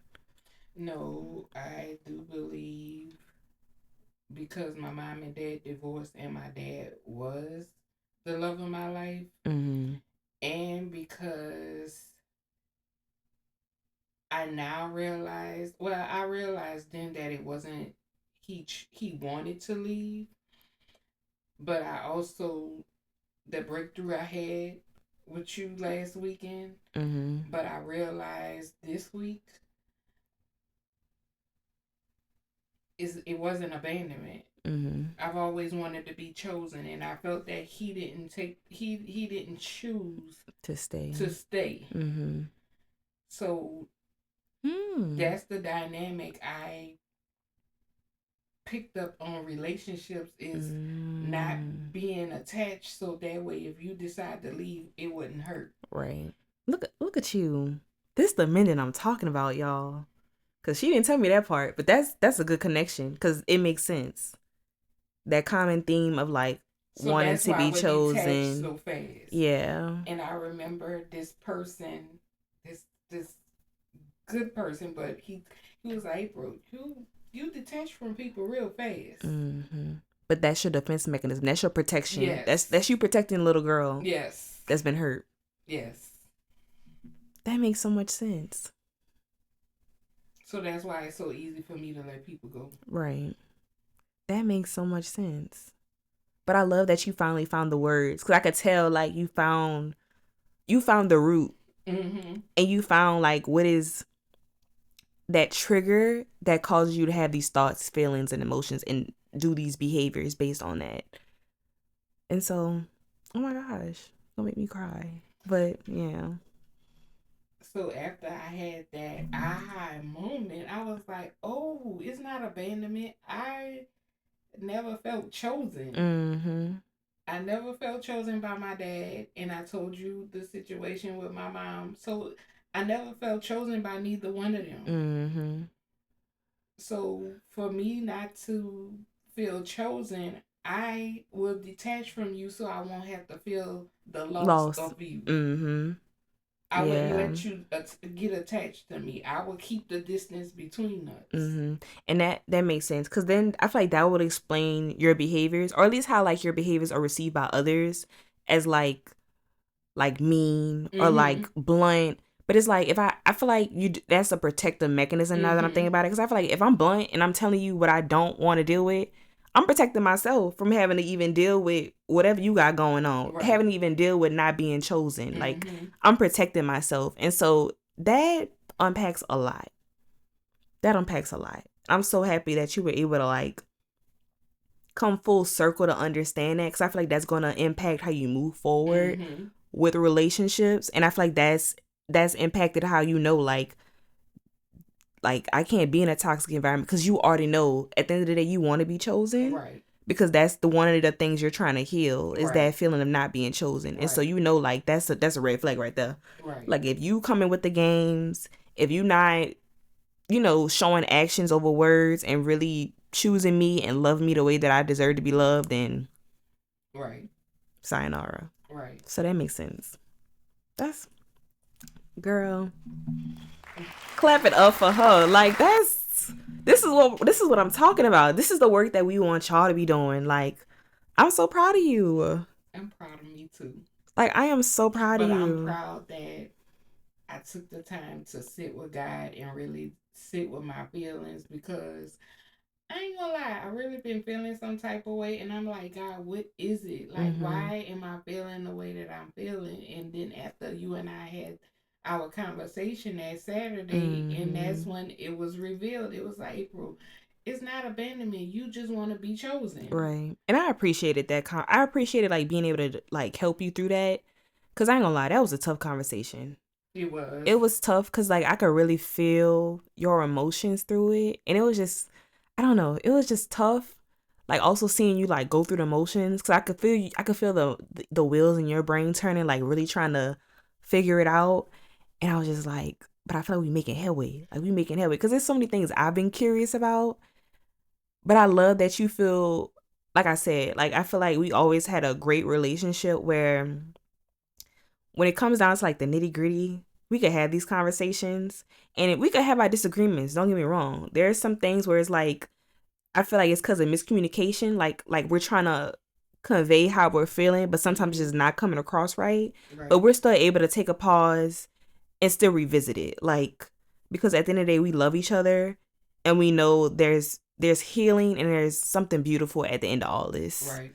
No, I do believe, because my mom and dad divorced and my dad was the love of my life, Mm-hmm. and because I now realized, well, I realized then that it wasn't he wanted to leave, but I also, the breakthrough I had with you last weekend, Mm-hmm. but I realized this week it wasn't abandonment. Mm-hmm. I've always wanted to be chosen, and I felt that he didn't choose To stay. Mm-hmm. So that's the dynamic I picked up on relationships, is not being attached, so that way if you decide to leave, it wouldn't hurt. Right. Look at you. This the men that I'm talking about, y'all. Cause she didn't tell me that part, but that's a good connection, because it makes sense. That common theme of like So wanting that's to why I be would chosen detach so fast. Yeah. And I remember this person, this good person, but he was like, April, you detach from people real fast. Mm-hmm. But that's your defense mechanism. That's your protection. Yes. That's you protecting a little girl. Yes. That's been hurt. Yes. That makes so much sense. So that's why it's so easy for me to let people go. Right. That makes so much sense. But I love that you finally found the words, because I could tell like you found the root. Mm-hmm. And you found like what is that trigger that causes you to have these thoughts, feelings, and emotions and do these behaviors based on that. And so, oh my gosh, don't make me cry. But yeah. So after I had that aha moment, I was like, oh, it's not abandonment. I never felt chosen. Mm-hmm. I never felt chosen by my dad, and I told you the situation with my mom. So I never felt chosen by neither one of them. Mm-hmm. So for me not to feel chosen, I will detach from you so I won't have to feel the loss of you. Mm-hmm. I wouldn't let you get attached to me. I would keep the distance between us. Mm-hmm. And that makes sense, because then I feel like that would explain your behaviors, or at least how like your behaviors are received by others as like mean or like blunt. But it's like, if I feel like that's a protective mechanism now that I'm thinking about it, because I feel like if I'm blunt and I'm telling you what I don't want to deal with, I'm protecting myself from having to even deal with whatever you got going on, right. Having to even deal with not being chosen. Like, I'm protecting myself. And so that unpacks a lot. I'm so happy that you were able to like come full circle to understand that, because I feel like that's going to impact how you move forward with relationships. And I feel like that's impacted how you know, like I can't be in a toxic environment, because you already know at the end of the day you want to be chosen, right? Because that's the one of the things you're trying to heal is that feeling of not being chosen, right. And so you know, like that's a red flag right there, right? Like if you come in with the games, if you not, you know, showing actions over words and really choosing me and love me the way that I deserve to be loved, then right, sayonara, right? So that makes sense. That's, girl, clap it up for her. Like This is what I'm talking about. This is the work that we want y'all to be doing. Like, I'm so proud of you. I'm proud of me too. Like, I am so proud of But I'm you. proud that I took the time to sit with God and really sit with my feelings, because I ain't gonna lie, I really been feeling some type of way, and I'm like, God, what is it? Like, why am I feeling the way that I'm feeling? And then after you and I had our conversation that Saturday, and that's when it was revealed. It was like, April, it's not abandonment. You just want to be chosen. Right. And I appreciated that. I appreciated like being able to like help you through that. Cause I ain't gonna lie, that was a tough conversation. It was. It was tough because like I could really feel your emotions through it, and it was just, I don't know, it was just tough. Like also seeing you like go through the emotions, because I could feel the wheels in your brain turning, like really trying to figure it out, and I was just like, but I feel like we making headway, because there's so many things I've been curious about, but I love that you feel, like I said, like I feel like we always had a great relationship where when it comes down to like the nitty gritty, we could have these conversations and we could have our disagreements. Don't get me wrong. There's some things where it's like, I feel like it's because of miscommunication. Like we're trying to convey how we're feeling, but sometimes it's just not coming across right. But we're still able to take a pause and still revisit it. Like, because at the end of the day, we love each other and we know there's healing and there's something beautiful at the end of all this. Right.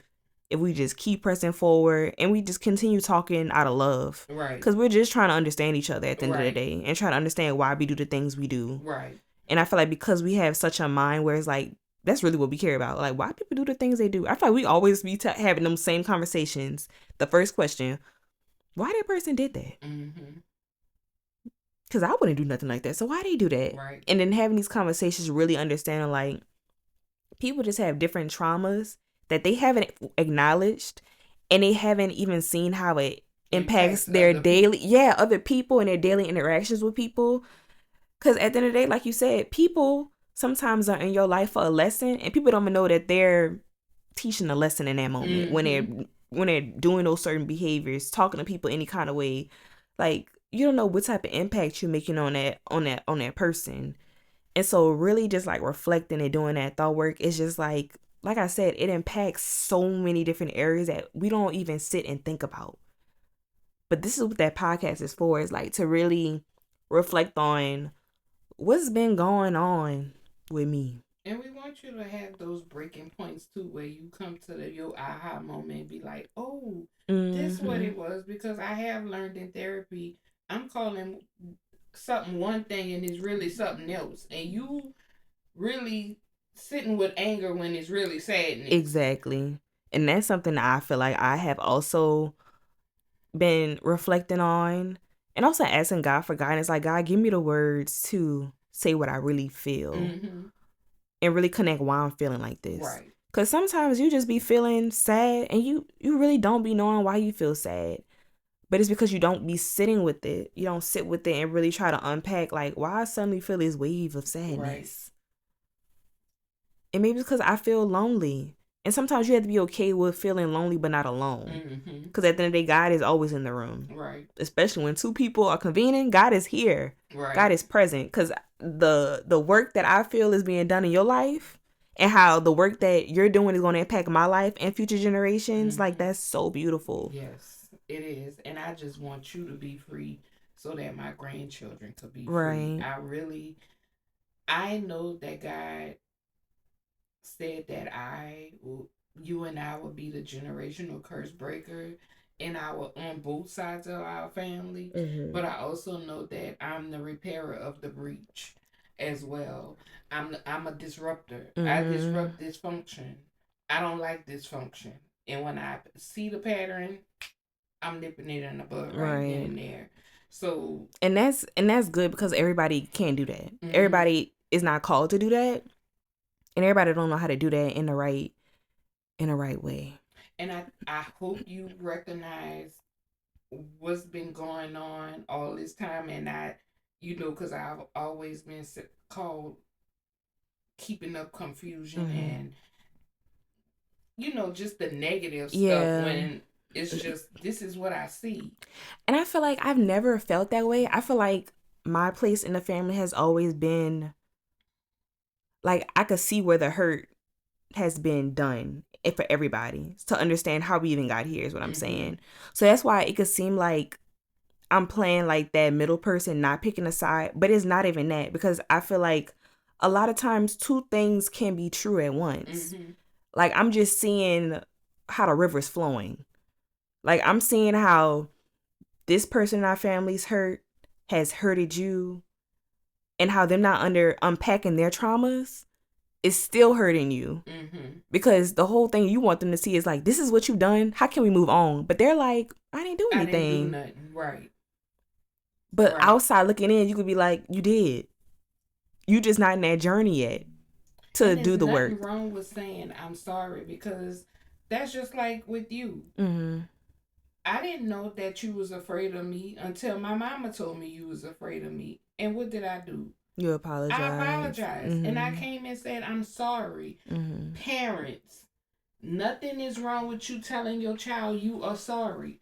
If we just keep pressing forward and we just continue talking out of love. Right. Because we're just trying to understand each other at the end of the day and try to understand why we do the things we do. Right. And I feel like because we have such a mind where it's like, that's really what we care about. Like, why people do the things they do. I feel like we always be having them same conversations. The first question, why that person did that? Because I wouldn't do nothing like that. So why they do that? Right. And then having these conversations, really understanding like people just have different traumas that they haven't acknowledged, and they haven't even seen how it impacts their other people and their daily interactions with people. Because at the end of the day, like you said, people sometimes are in your life for a lesson, and people don't even know that they're teaching a lesson in that moment when they're doing those certain behaviors, talking to people any kind of way. Like, you don't know what type of impact you're making on that person. And so really just like reflecting and doing that thought work is just like I said, it impacts so many different areas that we don't even sit and think about. But this is what that podcast is for, is like to really reflect on what's been going on with me. And we want you to have those breaking points too, where you come to your aha moment and be like, oh, this is what it was. Because I have learned in therapy, I'm calling something one thing and it's really something else. And you really sitting with anger when it's really sadness. Exactly. And that's something that I feel like I have also been reflecting on, and also asking God for guidance. Like, God, give me the words to say what I really feel and really connect why I'm feeling like this. Right. Because sometimes you just be feeling sad and you really don't be knowing why you feel sad. But it's because you don't be sitting with it. You don't sit with it and really try to unpack, like, why I suddenly feel this wave of sadness. Right. And maybe it's because I feel lonely. And sometimes you have to be okay with feeling lonely but not alone. Because at the end of the day, God is always in the room. Right. Especially when two people are convening, God is here. Right. God is present. Because the work that I feel is being done in your life, and how the work that you're doing is going to impact my life and future generations, like, that's so beautiful. Yes, it is. And I just want you to be free so that my grandchildren could be free. I know that God said that you and I will be the generational curse breaker on both sides of our family. But I also know that I'm the repairer of the breach as well. I'm a disruptor. I disrupt dysfunction. I don't like dysfunction. And when I see the pattern, I'm nipping it in the bud right then and there. So and that's good, because everybody can't do that. Everybody is not called to do that. And everybody don't know how to do that in the right way. And I hope you recognize what's been going on all this time, and because I've always been called keeping up confusion and just the negative stuff, when it's just, this is what I see. And I feel like I've never felt that way. I feel like my place in the family has always been like I could see where the hurt has been done for everybody to understand how we even got here is what I'm saying. So that's why it could seem like I'm playing like that middle person, not picking a side, but it's not even that, because I feel like a lot of times two things can be true at once. Like I'm just seeing how the river's flowing. Like I'm seeing how this person in our family's hurt has hurted you, and how them not unpacking their traumas is still hurting you. Because the whole thing you want them to see is like, this is what you've done. How can we move on? But they're like, I didn't do anything. I didn't do nothing. Right. But outside looking in, you could be like, you did. You just not in that journey yet to do the work. There's nothing wrong with saying I'm sorry, because that's just like with you. I didn't know that you was afraid of me until my mama told me you was afraid of me. And what did I do? You apologize. I apologized. And I came and said, I'm sorry. Parents, nothing is wrong with you telling your child you are sorry.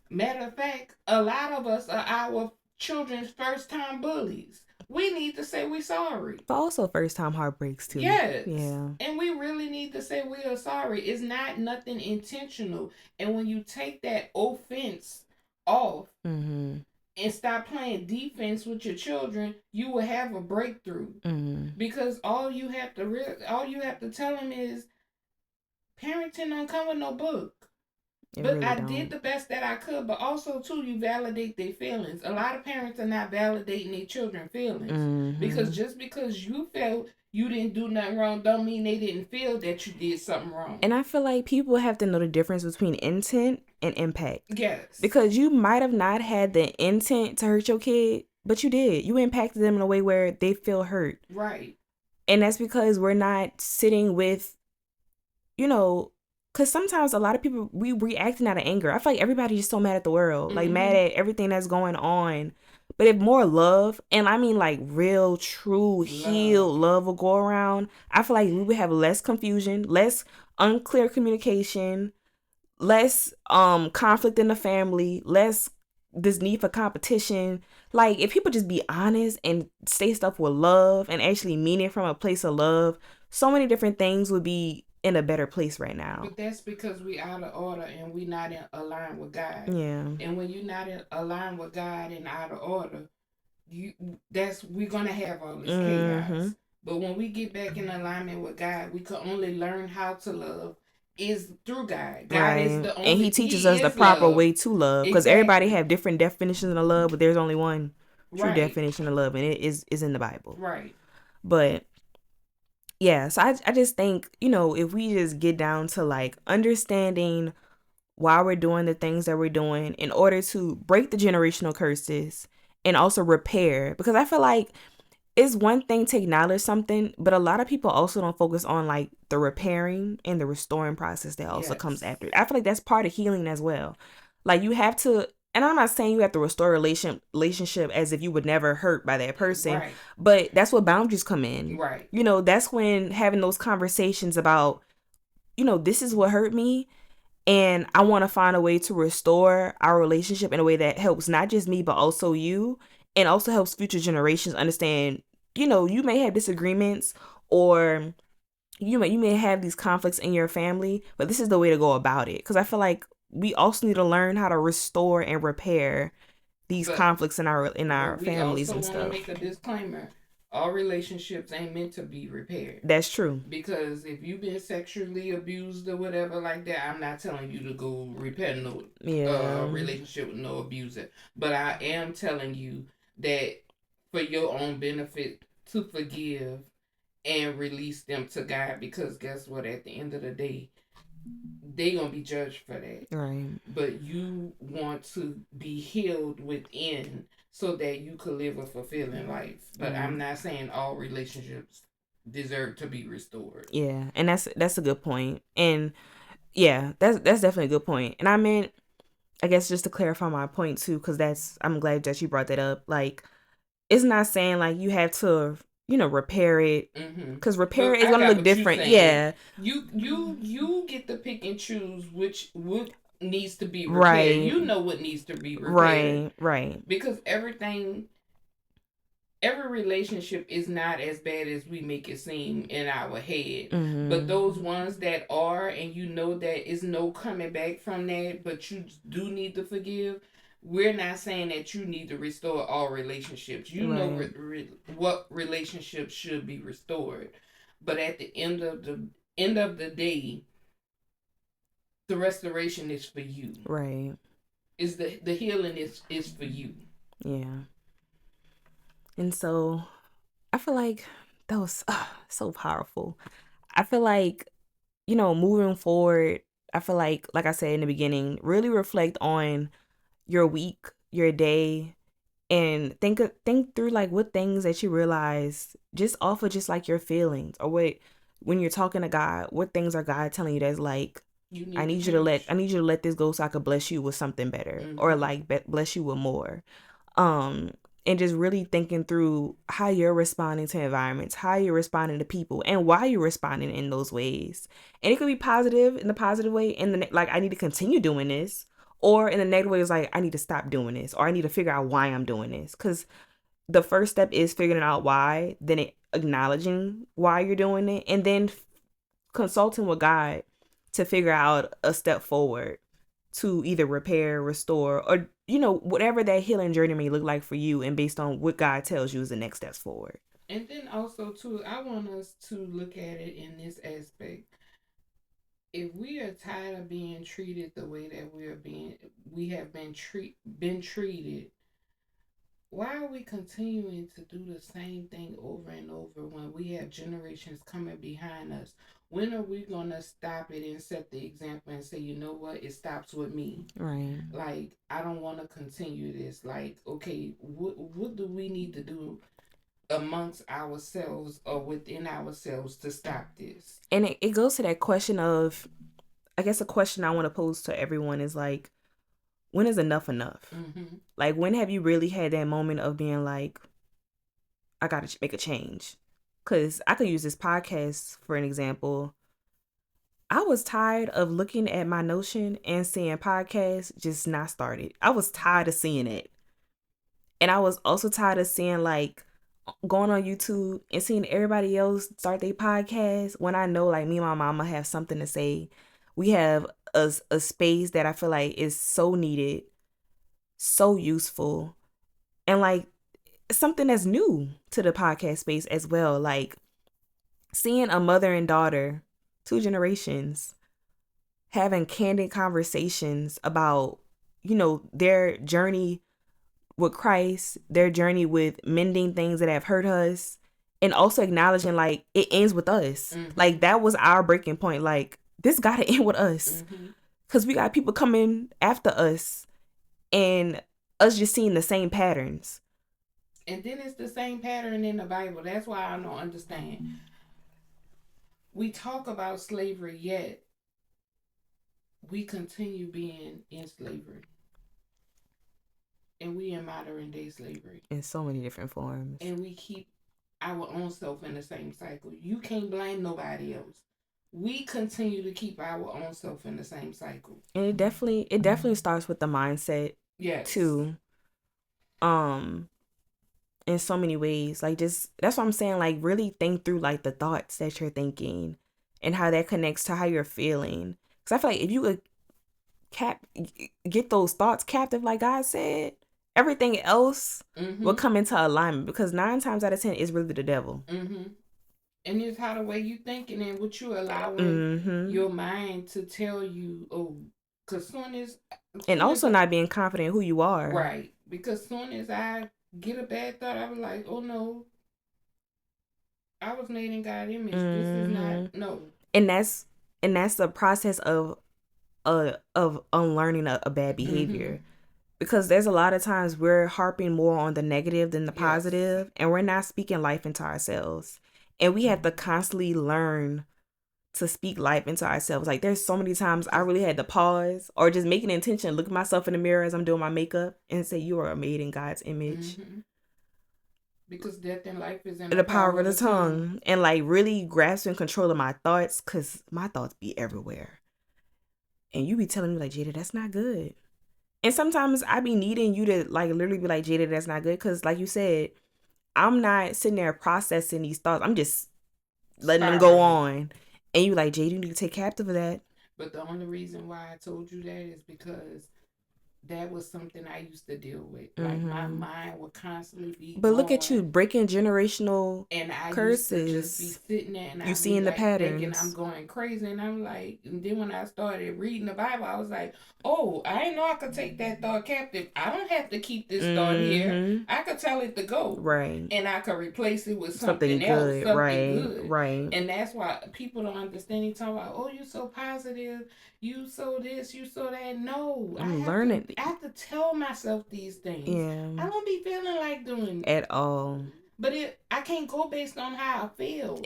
Matter of fact, a lot of us are our children's first time bullies. We need to say we're sorry. But also first time heartbreaks too. Yes. Yeah. And we really need to say we are sorry. It's not nothing intentional. And when you take that offense off and stop playing defense with your children, you will have a breakthrough. Because all you have to tell them is, parenting don't come with no book. But really I did the best that I could. But also, too, you validate their feelings. A lot of parents are not validating their children's feelings. Because just because you felt you didn't do nothing wrong don't mean they didn't feel that you did something wrong. And I feel like people have to know the difference between intent and impact. Yes. Because you might have not had the intent to hurt your kid, but you did. You impacted them in a way where they feel hurt. Right. And that's because we're not sitting with, because sometimes a lot of people, we reacting out of anger. I feel like everybody's just so mad at the world, like mad at everything that's going on. But if more love, and I mean like real, true, healed love will go around, I feel like we would have less confusion, less unclear communication, less conflict in the family, less this need for competition. Like if people just be honest and say stuff with love and actually mean it from a place of love, so many different things would be in a better place right now. But that's because we out of order and we not in align with God. Yeah. And when you're not in align with God and out of order, we're gonna have all this chaos. But when we get back in alignment with God, we can only learn how to love is through God. God is the only, and He teaches us the proper way to love, because everybody have different definitions of love, but there's only one true definition of love, and it is in the Bible. Right. But yeah, so I just think, if we just get down to like understanding why we're doing the things that we're doing in order to break the generational curses and also repair, because I feel like it's one thing to acknowledge something, but a lot of people also don't focus on like the repairing and the restoring process that also comes after it. I feel like that's part of healing as well. Like you have to, and I'm not saying you have to restore a relationship as if you would never hurt by that person, but that's where boundaries come in. Right. That's when having those conversations about, this is what hurt me, and I want to find a way to restore our relationship in a way that helps not just me, but also you, and also helps future generations understand, you may have disagreements or you may have these conflicts in your family, but this is the way to go about it. Because I feel like we also need to learn how to restore and repair these conflicts in our families and stuff. We also want to make a disclaimer: all relationships ain't meant to be repaired. That's true. Because if you've been sexually abused or whatever like that, I'm not telling you to go repair no relationship with no abuser. But I am telling you that for your own benefit to forgive and release them to God, because guess what? At the end of the day, they gonna be judged for that. Right. But you want to be healed within so that you could live a fulfilling life. But I'm not saying all relationships deserve to be restored. Yeah, and that's a good point. And yeah, that's definitely a good point. And I meant, I guess just to clarify my point too, because I'm glad that you brought that up. Like, it's not saying like you have to, repair it, because repair is gonna look different. Yeah, you get to pick and choose what needs to be repaired. Right. You know what needs to be repaired. Right. Because everything every relationship is not as bad as we make it seem in our head. But those ones that are, and you know that is no coming back from that, but you do need to forgive. We're not saying that you need to restore all relationships. You know what relationships should be restored, but at the end of the day, the restoration is for you. Right. Is the healing is for you. Yeah. And so I feel like that was so powerful. I feel like, moving forward, I feel like I said in the beginning, really reflect on your week, your day, and think through like what things that you realize just off of just like your feelings, or what, when you're talking to God, what things are God telling you that's like, I need you to let this go so I could bless you with something better, or like bless you with more. And just really thinking through how you're responding to environments, how you're responding to people, and why you're responding in those ways. And it could be positive, in the positive way, and like, I need to continue doing this, or in the negative way, is like, I need to stop doing this, or I need to figure out why I'm doing this. Because the first step is figuring out why, then acknowledging why you're doing it, and then consulting with God to figure out a step forward to either repair, restore, or whatever that healing journey may look like for you, and based on what God tells you is the next steps forward. And then also too, I want us to look at it in this aspect. If we are tired of being treated the way that we have been treated, why are we continuing to do the same thing over and over when we have generations coming behind us? When are we gonna stop it and set the example and say, you know what, it stops with me? Right. Like, I don't want to continue this. Like, okay, what do we need to do amongst ourselves or within ourselves to stop this? And it goes to that question of, I guess a question I want to pose to everyone is like, when is enough enough? Like, when have you really had that moment of being like, I got to make a change? Because I could use this podcast for an example. I was tired of looking at my Notion and seeing podcasts just not started. I was tired of seeing it. And I was also tired of seeing, like, going on YouTube and seeing everybody else start their podcast, when I know, like, me and my mama have something to say. We have a space that I feel like is so needed, so useful, and like something that's new to the podcast space as well. Like, seeing a mother and daughter, 2 generations, having candid conversations about, their journey with Christ, their journey with mending things that have hurt us, and also acknowledging like it ends with us. Like, that was our breaking point. Like, this gotta end with us, because we got people coming after us, and us just seeing the same patterns. And then it's the same pattern in the Bible. That's why I don't understand. We talk about slavery, yet we continue being in slavery. And we in modern day slavery. In so many different forms. And we keep our own self in the same cycle. You can't blame nobody else. We continue to keep our own self in the same cycle. And it definitely starts with the mindset. Yes. Too. In so many ways. Like, just, that's what I'm saying, like, really think through like the thoughts that you're thinking and how that connects to how you're feeling. Because I feel like if you could get those thoughts captive, like God said, everything else will come into alignment, because 9 times out of 10 is really the devil. And it's how the way you thinking and what you allowing your mind to tell you. Oh, because and also not being confident in who you are. Right. Because soon as I get a bad thought, I was like, oh no, I was made in God's image. This is not, no. And that's the process of unlearning a bad behavior. Because there's a lot of times we're harping more on the negative than the positive, and we're not speaking life into ourselves. And we have to constantly learn to speak life into ourselves. Like, there's so many times I really had to pause or just make an intention, look at myself in the mirror as I'm doing my makeup, and say, you are made in God's image. Because death and life is in the power of the tongue. And like, really grasping control of my thoughts, because my thoughts be everywhere. And you be telling me like, Jada, that's not good. And sometimes I be needing you to like literally be like, Jada, that's not good. Because like you said, I'm not sitting there processing these thoughts. I'm just letting them go on. And you like, Jay, you need to take captive of that. But the only reason why I told you that is because that was something I used to deal with. Like my mind would constantly be. But look at you breaking generational and I curses. Used to just be sitting there and you seeing the patterns. Thinking I'm going crazy, and I'm like, and then when I started reading the Bible, I was like, oh, I didn't know I could take that thought captive. I don't have to keep this thought here. I could tell it to go, right? And I could replace it with something else, good, something good, right? And that's why people don't understand. You talk about, oh, you're so positive, you so this, you so that. No, I'm learning. I have to tell myself these things. Yeah, I don't be feeling like doing at all. But I can't go based on how I feel.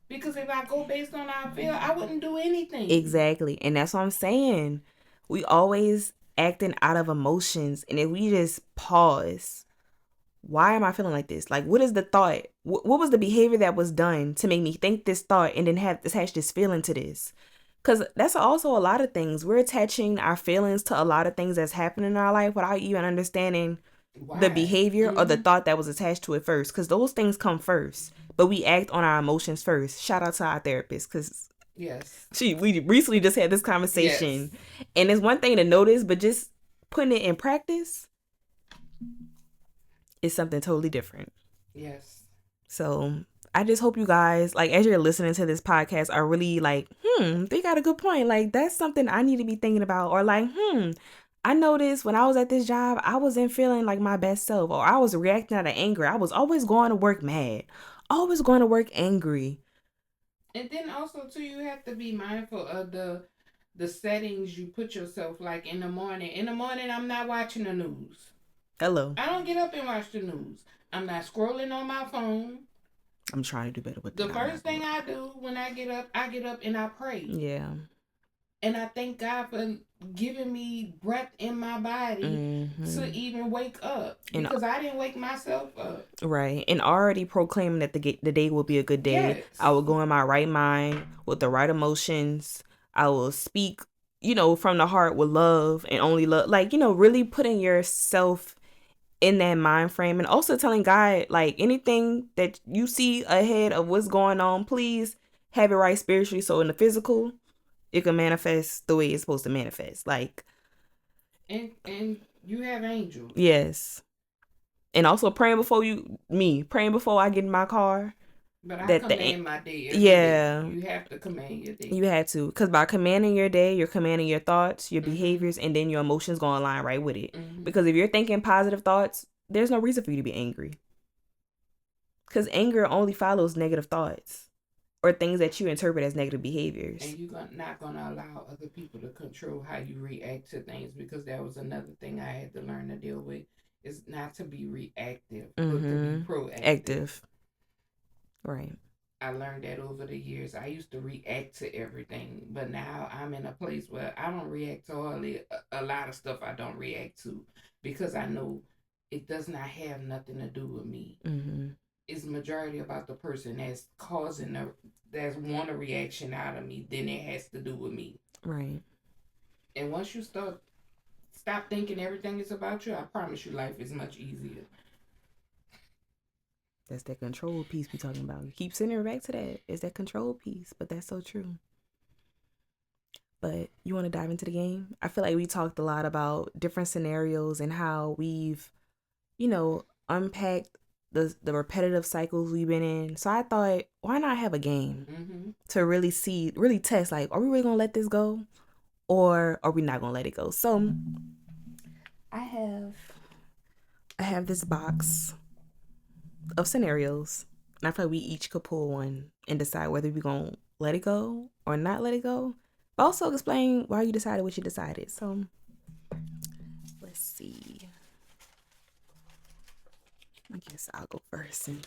Because if I go based on how I feel, I wouldn't do anything. Exactly. And that's what I'm saying. We always acting out of emotions. And if we just pause, why am I feeling like this? Like, what is the thought? What was the behavior that was done to make me think this thought and then have attach this feeling to this? Because that's also a lot of things. We're attaching our feelings to a lot of things that's happening in our life without even understanding the behavior or the thought that was attached to it first, because those things come first, but we act on our emotions first. Shout out to our therapist, because we recently just had this conversation. And it's one thing to notice, but just putting it in practice is something totally different. So I just hope you guys, like, as you're listening to this podcast, are really like, they got a good point. Like, that's something I need to be thinking about. Or like, I noticed when I was at this job, I wasn't feeling like my best self, or I was reacting out of anger. I was always going to work mad, always going to work angry. And then also too, you have to be mindful of the settings you put yourself. Like in the morning, I'm not watching the news. Hello. I don't get up and watch the news. I'm not scrolling on my phone. I'm trying to do better with that. The first thing I do when I get up and I pray. Yeah. And I thank God for giving me breath in my body to even wake up. Because I didn't wake myself up. Right. And already proclaiming that the day will be a good day. Yes. I will go in my right mind with the right emotions. I will speak, from the heart with love and only love. Like, really putting yourself in that mind frame, and also telling God, like, anything that you see ahead of what's going on, please have it right spiritually. So in the physical, it can manifest the way it's supposed to manifest. Like, and you have angels. Yes. And also praying before I get in my car. But I command my day every day. You have to command your day. You have to. Because by commanding your day, you're commanding your thoughts, your behaviors, and then your emotions go in line right with it. Because if you're thinking positive thoughts, there's no reason for you to be angry. Because anger only follows negative thoughts or things that you interpret as negative behaviors. And you're not going to allow other people to control how you react to things, because that was another thing I had to learn to deal with, is not to be reactive, but to be proactive. Active. Right. I learned that over the years. I used to react to everything, but now I'm in a place where I don't react to hardly a lot of stuff. I don't react to, because I know it does not have nothing to do with me. It's majority about the person that's causing that's want a reaction out of me. Then it has to do with me. Right. And once you stop thinking everything is about you, I promise you life is much easier. That's that control piece we talking about. You keep sending her back to that. It's that control piece, but that's so true. But you want to dive into the game? I feel like we talked a lot about different scenarios and how we've, unpacked the repetitive cycles we've been in. So I thought, why not have a game to really test, like, are we really going to let this go? Or are we not going to let it go? So I have this box of scenarios, and I feel like we each could pull one and decide whether we're going to let it go or not let it go. But also explain why you decided what you decided. So let's see. I guess I'll go first and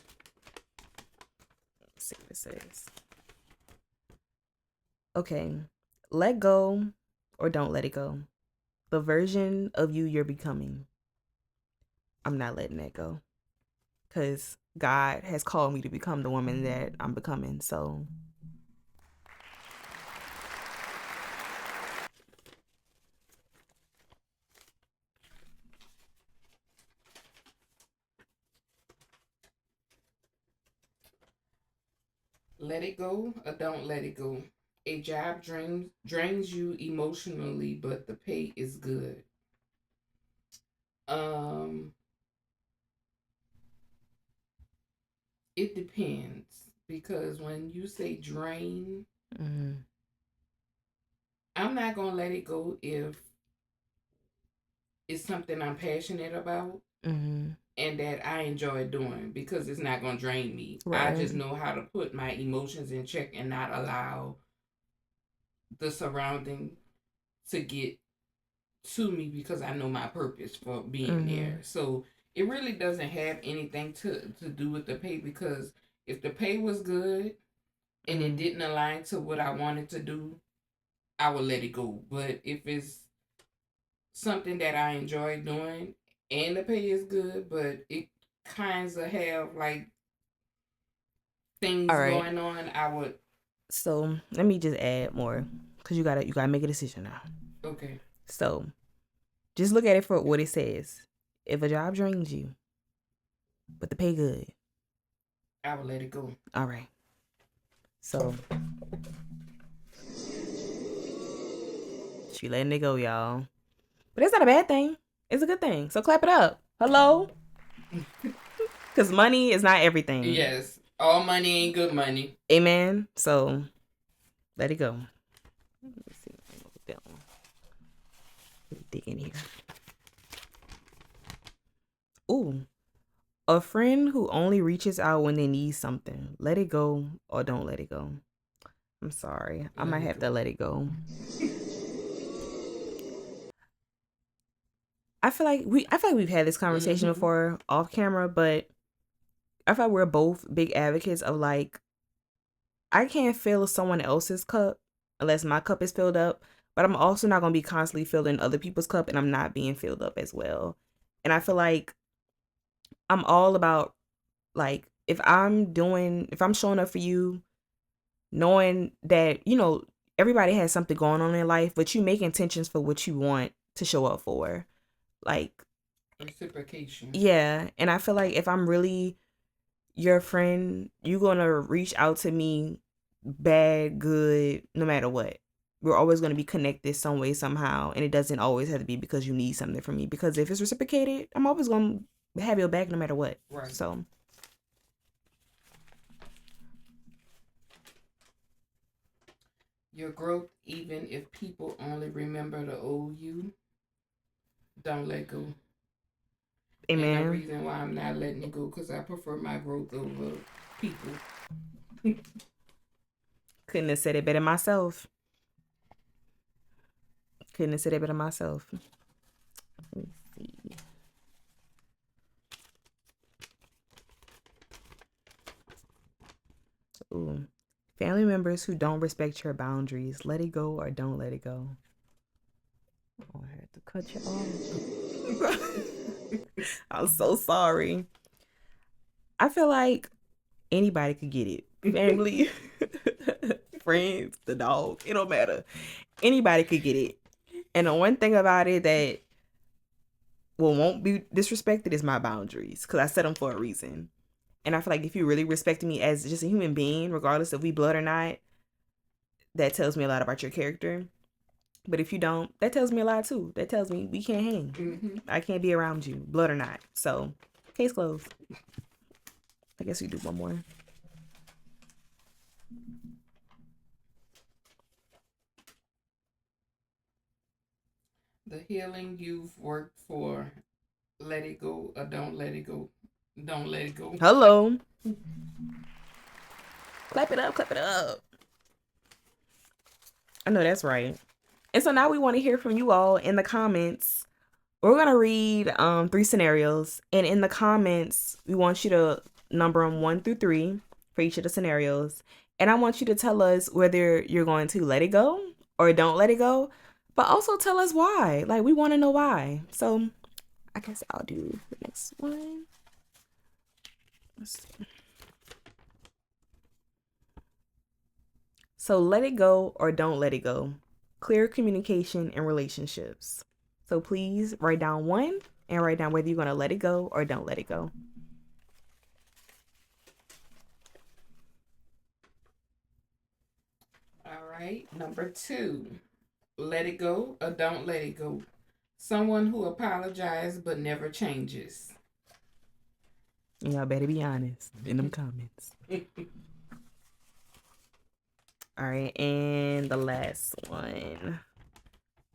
see what it says. Okay. Let go or don't let it go. The version of you're becoming. I'm not letting that go. Because God has called me to become the woman that I'm becoming. So Let it go or don't let it go. A job drains you emotionally, but the pay is good. Um, it depends because when you say drain, I'm not gonna let it go if it's something I'm passionate about and that I enjoy doing because it's not gonna drain me. Right. I just know how to put my emotions in check and not allow the surrounding to get to me because I know my purpose for being there. So it really doesn't have anything to do with the pay because if the pay was good and it didn't align to what I wanted to do, I would let it go. But if it's something that I enjoy doing and the pay is good, but it kinds of have like things going on, I would. So let me just add more because you gotta make a decision now. Okay. So just look at it for what it says. If a job drains you, but the pay good, I would let it go. All right. So she letting it go, y'all. But it's not a bad thing. It's a good thing. So clap it up. Hello? Because money is not everything. Yes. All money ain't good money. Amen. So let it go. Let me see. Dig in here. Ooh. A friend who only reaches out when they need something. Let it go or don't let it go. I'm sorry. I might have to let it go. I feel like we've had this conversation before off camera, but I feel like we're both big advocates of like, I can't fill someone else's cup unless my cup is filled up, but I'm also not going to be constantly filling other people's cup and I'm not being filled up as well. And I feel like I'm all about like, if I'm showing up for you, knowing that, you know, everybody has something going on in life, but you make intentions for what you want to show up for. Like reciprocation. Yeah. And I feel like if I'm really your friend, you're going to reach out to me bad, good, no matter what. We're always going to be connected some way, somehow. And it doesn't always have to be because you need something from me. Because if it's reciprocated, I'm always going to have your back no matter what. Right. So. Your growth, even if people only remember the old you, don't let go. Amen. And the reason why I'm not letting it go because I prefer my growth over people. Couldn't have said it better myself. Let me see. Ooh. Family members who don't respect your boundaries. Let it go or don't let it go. Oh, I had to cut you off. I'm so sorry. I feel like anybody could get it. Family, friends, the dog. It don't matter. Anybody could get it. And the one thing about it that won't be disrespected is my boundaries. Because I set them for a reason. And I feel like if you really respect me as just a human being, regardless if we blood or not, that tells me a lot about your character. But if you don't, that tells me a lot too. That tells me we can't hang. I can't be around you, blood or not. So, case closed. I guess we do one more. The healing you've worked for, let it go or don't let it go. Don't let it go. Hello. Clap it up, clap it up. I know that's right. And so now we want to hear from you all in the comments. We're going to read 3 scenarios. And in the comments, we want you to number them 1 through 3 for each of the scenarios. And I want you to tell us whether you're going to let it go or don't let it go. But also tell us why. Like, we want to know why. So I guess I'll do the next one. Let's see. So let it go or don't let it go. Clear communication in relationships. So please write down 1 and write down whether you're going to let it go or don't let it go. right, number 2, let it go or don't let it go. Someone who apologizes but never changes. Y'all better be honest in them comments. All right, and the last one.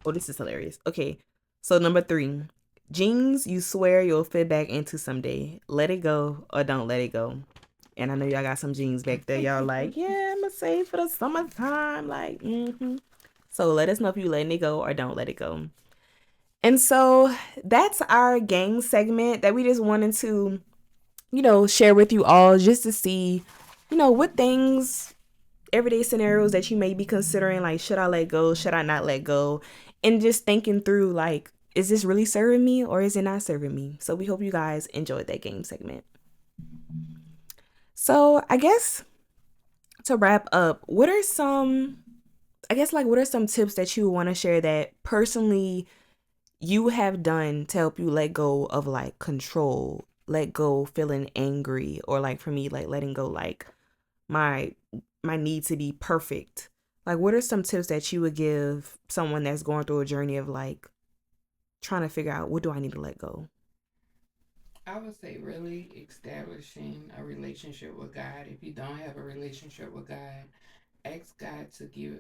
Oh, this is hilarious. Okay, so number 3. Jeans you swear you'll fit back into someday. Let it go or don't let it go. And I know y'all got some jeans back there. Y'all like, yeah, I'm going to save for the summertime. Like, So let us know if you letting it go or don't let it go. And so that's our game segment that we just wanted to, share with you all just to see, what things, everyday scenarios that you may be considering, like, should I let go? Should I not let go? And just thinking through, like, is this really serving me or is it not serving me? So we hope you guys enjoyed that game segment. So I guess to wrap up, what are some tips that you want to share that personally you have done to help you let go of like control, let go feeling angry, or like for me, like letting go like my need to be perfect? Like, what are some tips that you would give someone that's going through a journey of like trying to figure out what do I need to let go? I would say really establishing a relationship with God. If you don't have a relationship with God, ask God to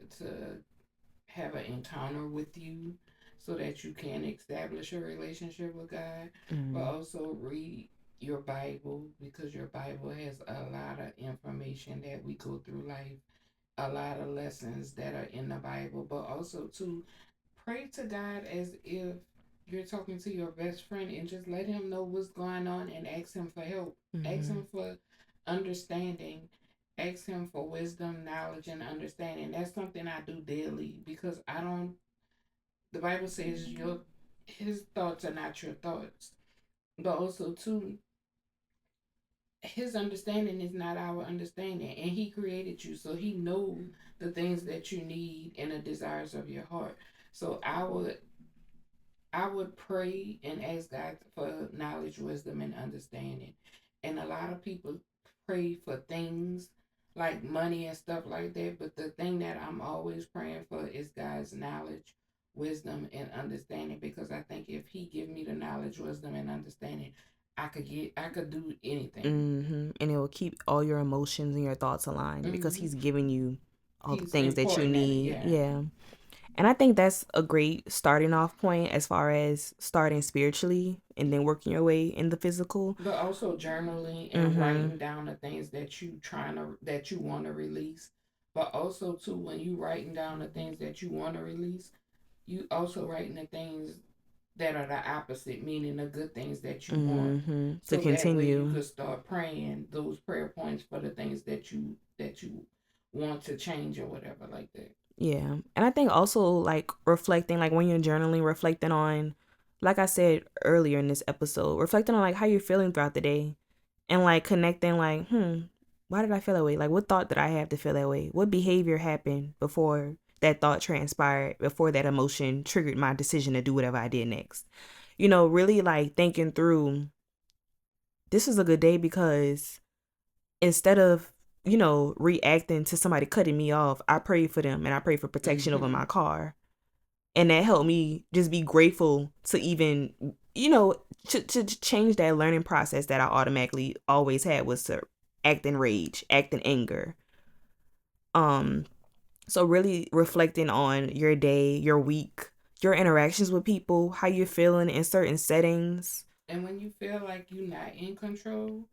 have an encounter with you so that you can establish a relationship with God. But also read your Bible, because your Bible has a lot of information that we go through life, a lot of lessons that are in the Bible. But also to pray to God as if you're talking to your best friend, and just let him know what's going on and ask him for help. Ask him for understanding. Ask him for wisdom, knowledge, and understanding. That's something I do daily, because I don't. The Bible says his thoughts are not your thoughts, but also too, his understanding is not our understanding, and he created you, so he knows the things that you need and the desires of your heart. So I would pray and ask God for knowledge, wisdom, and understanding. And a lot of people pray for things like money and stuff like that. But the thing that I'm always praying for is God's knowledge, wisdom, and understanding. Because I think if He give me the knowledge, wisdom, and understanding, I could do anything. And it will keep all your emotions and your thoughts aligned because He's giving you all the He's things that you important at it, need. yeah. Yeah. And I think that's a great starting off point as far as starting spiritually and then working your way in the physical. But also journaling and writing down the things that you want to release. But also too, when you writing down the things that you want to release, you also writing the things that are the opposite, meaning the good things that you want. To So that way you continue. could start praying those prayer points for the things that you want to change or whatever like that. Yeah. And I think also like reflecting, like when you're journaling, reflecting on, like I said earlier in this episode, reflecting on like how you're feeling throughout the day and like connecting like, why did I feel that way? Like what thought did I have to feel that way? What behavior happened before that thought transpired, before that emotion triggered my decision to do whatever I did next? Really like thinking through, this was a good day because instead of reacting to somebody cutting me off, I prayed for them and I prayed for protection over my car. And that helped me just be grateful to even, to change that learning process that I automatically always had, was to act in rage, act in anger. So really reflecting on your day, your week, your interactions with people, how you're feeling in certain settings. And when you feel like you're not in control,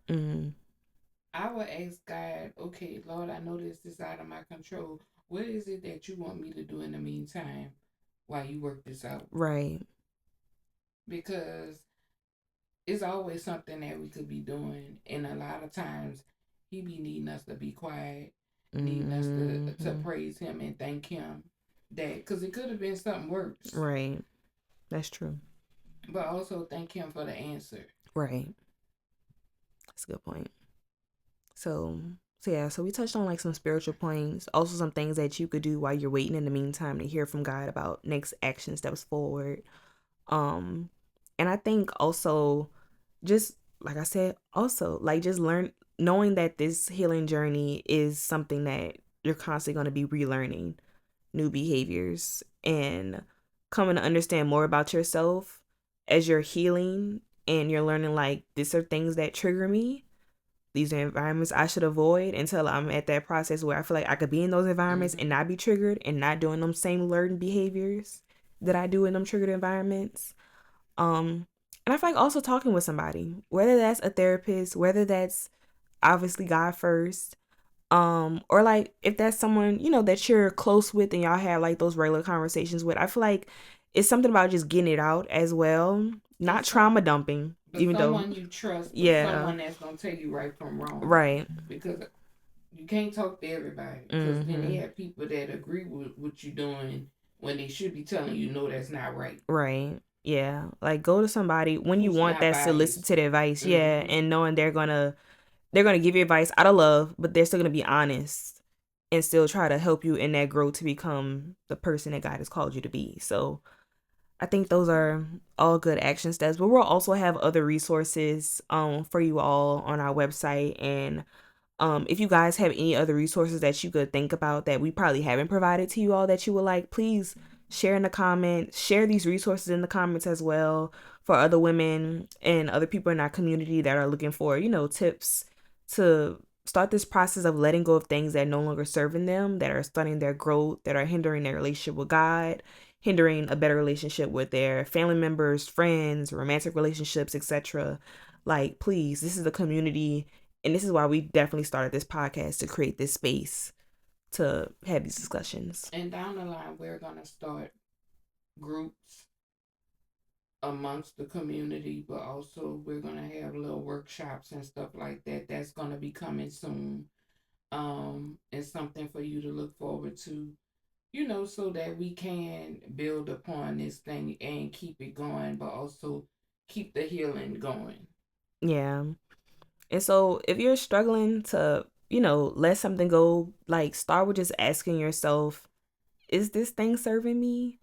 I would ask God, okay, Lord, I know this is out of my control. What is it that you want me to do in the meantime while you work this out? Right. Because it's always something that we could be doing. And a lot of times he be needing us to be quiet, needing us to praise him and thank him. That, because it could have been something worse. Right. That's true. But also thank him for the answer. Right. That's a good point. So yeah, so we touched on like some spiritual points, also some things that you could do while you're waiting in the meantime to hear from God about next action steps forward. And I think also, just like I said, also like just knowing that this healing journey is something that you're constantly going to be relearning. new behaviors and coming to understand more about yourself as you're healing and you're learning like these are things that trigger me. These are environments I should avoid until I'm at that process where I feel like I could be in those environments and not be triggered and not doing them same learned behaviors that I do in them triggered environments. And I feel like also talking with somebody, whether that's a therapist, whether that's obviously God first, or like if that's someone, you know, that you're close with and y'all have like those regular conversations with, I feel like it's something about just getting it out as well. Not trauma dumping, but even someone though you trust, but yeah, someone that's gonna tell you right from wrong. Right. Because you can't talk to everybody. Because then they have people that agree with what you're doing when they should be telling you, no, that's not right. Right. Yeah. Like go to somebody when you want that solicited advice. Yeah. And knowing they're gonna give you advice out of love, but they're still gonna be honest and still try to help you in that growth to become the person that God has called you to be. So I think those are all good action steps, but we'll also have other resources for you all on our website. And if you guys have any other resources that you could think about that we probably haven't provided to you all that you would like, please share in the comments. Share these resources in the comments as well for other women and other people in our community that are looking for, you know, tips to start this process of letting go of things that no longer serving them, that are stunting their growth, that are hindering their relationship with God, hindering a better relationship with their family members, friends, romantic relationships, etc. Like, please, this is a community, and this is why we definitely started this podcast, to create this space to have these discussions. And down the line, we're gonna start groups amongst the community, but also we're gonna have little workshops and stuff like that. That's gonna be coming soon. It's something for you to look forward to, you know, so that we can build upon this thing and keep it going, but also keep the healing going. Yeah. And so if you're struggling to, you know, let something go, like start with just asking yourself, is this thing serving me?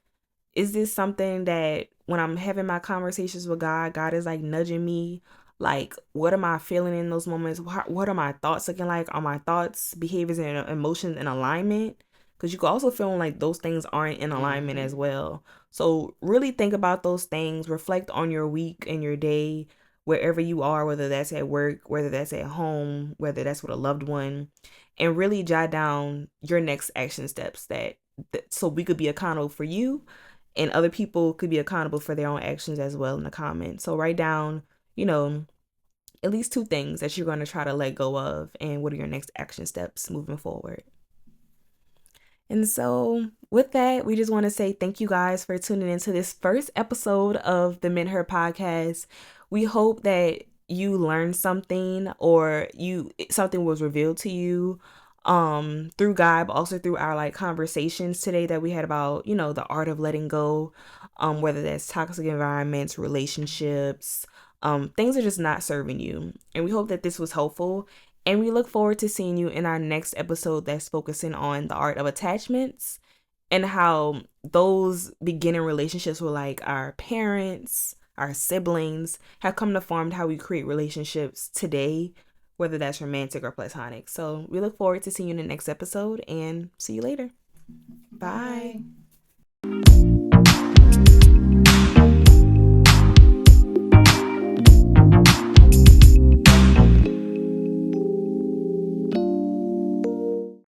Is this something that when I'm having my conversations with God, God is like nudging me? Like, what am I feeling in those moments? What are my thoughts looking like? Are my thoughts, behaviors, and emotions in alignment? Because you can also feel like those things aren't in alignment as well. So really think about those things. Reflect on your week and your day, wherever you are, whether that's at work, whether that's at home, whether that's with a loved one, and really jot down your next action steps that so we could be accountable for you and other people could be accountable for their own actions as well in the comments. So write down, you know, at least 2 things that you're going to try to let go of and what are your next action steps moving forward. And so with that, we just want to say thank you guys for tuning into this first episode of the MendHER Podcast. We hope that you learned something or something was revealed to you through God, but also through our like conversations today that we had about, you know, the art of letting go, whether that's toxic environments, relationships, things are just not serving you. And we hope that this was helpful. And we look forward to seeing you in our next episode that's focusing on the art of attachments and how those beginning relationships with like our parents, our siblings have come to form how we create relationships today, whether that's romantic or platonic. So we look forward to seeing you in the next episode and see you later. Bye. Bye.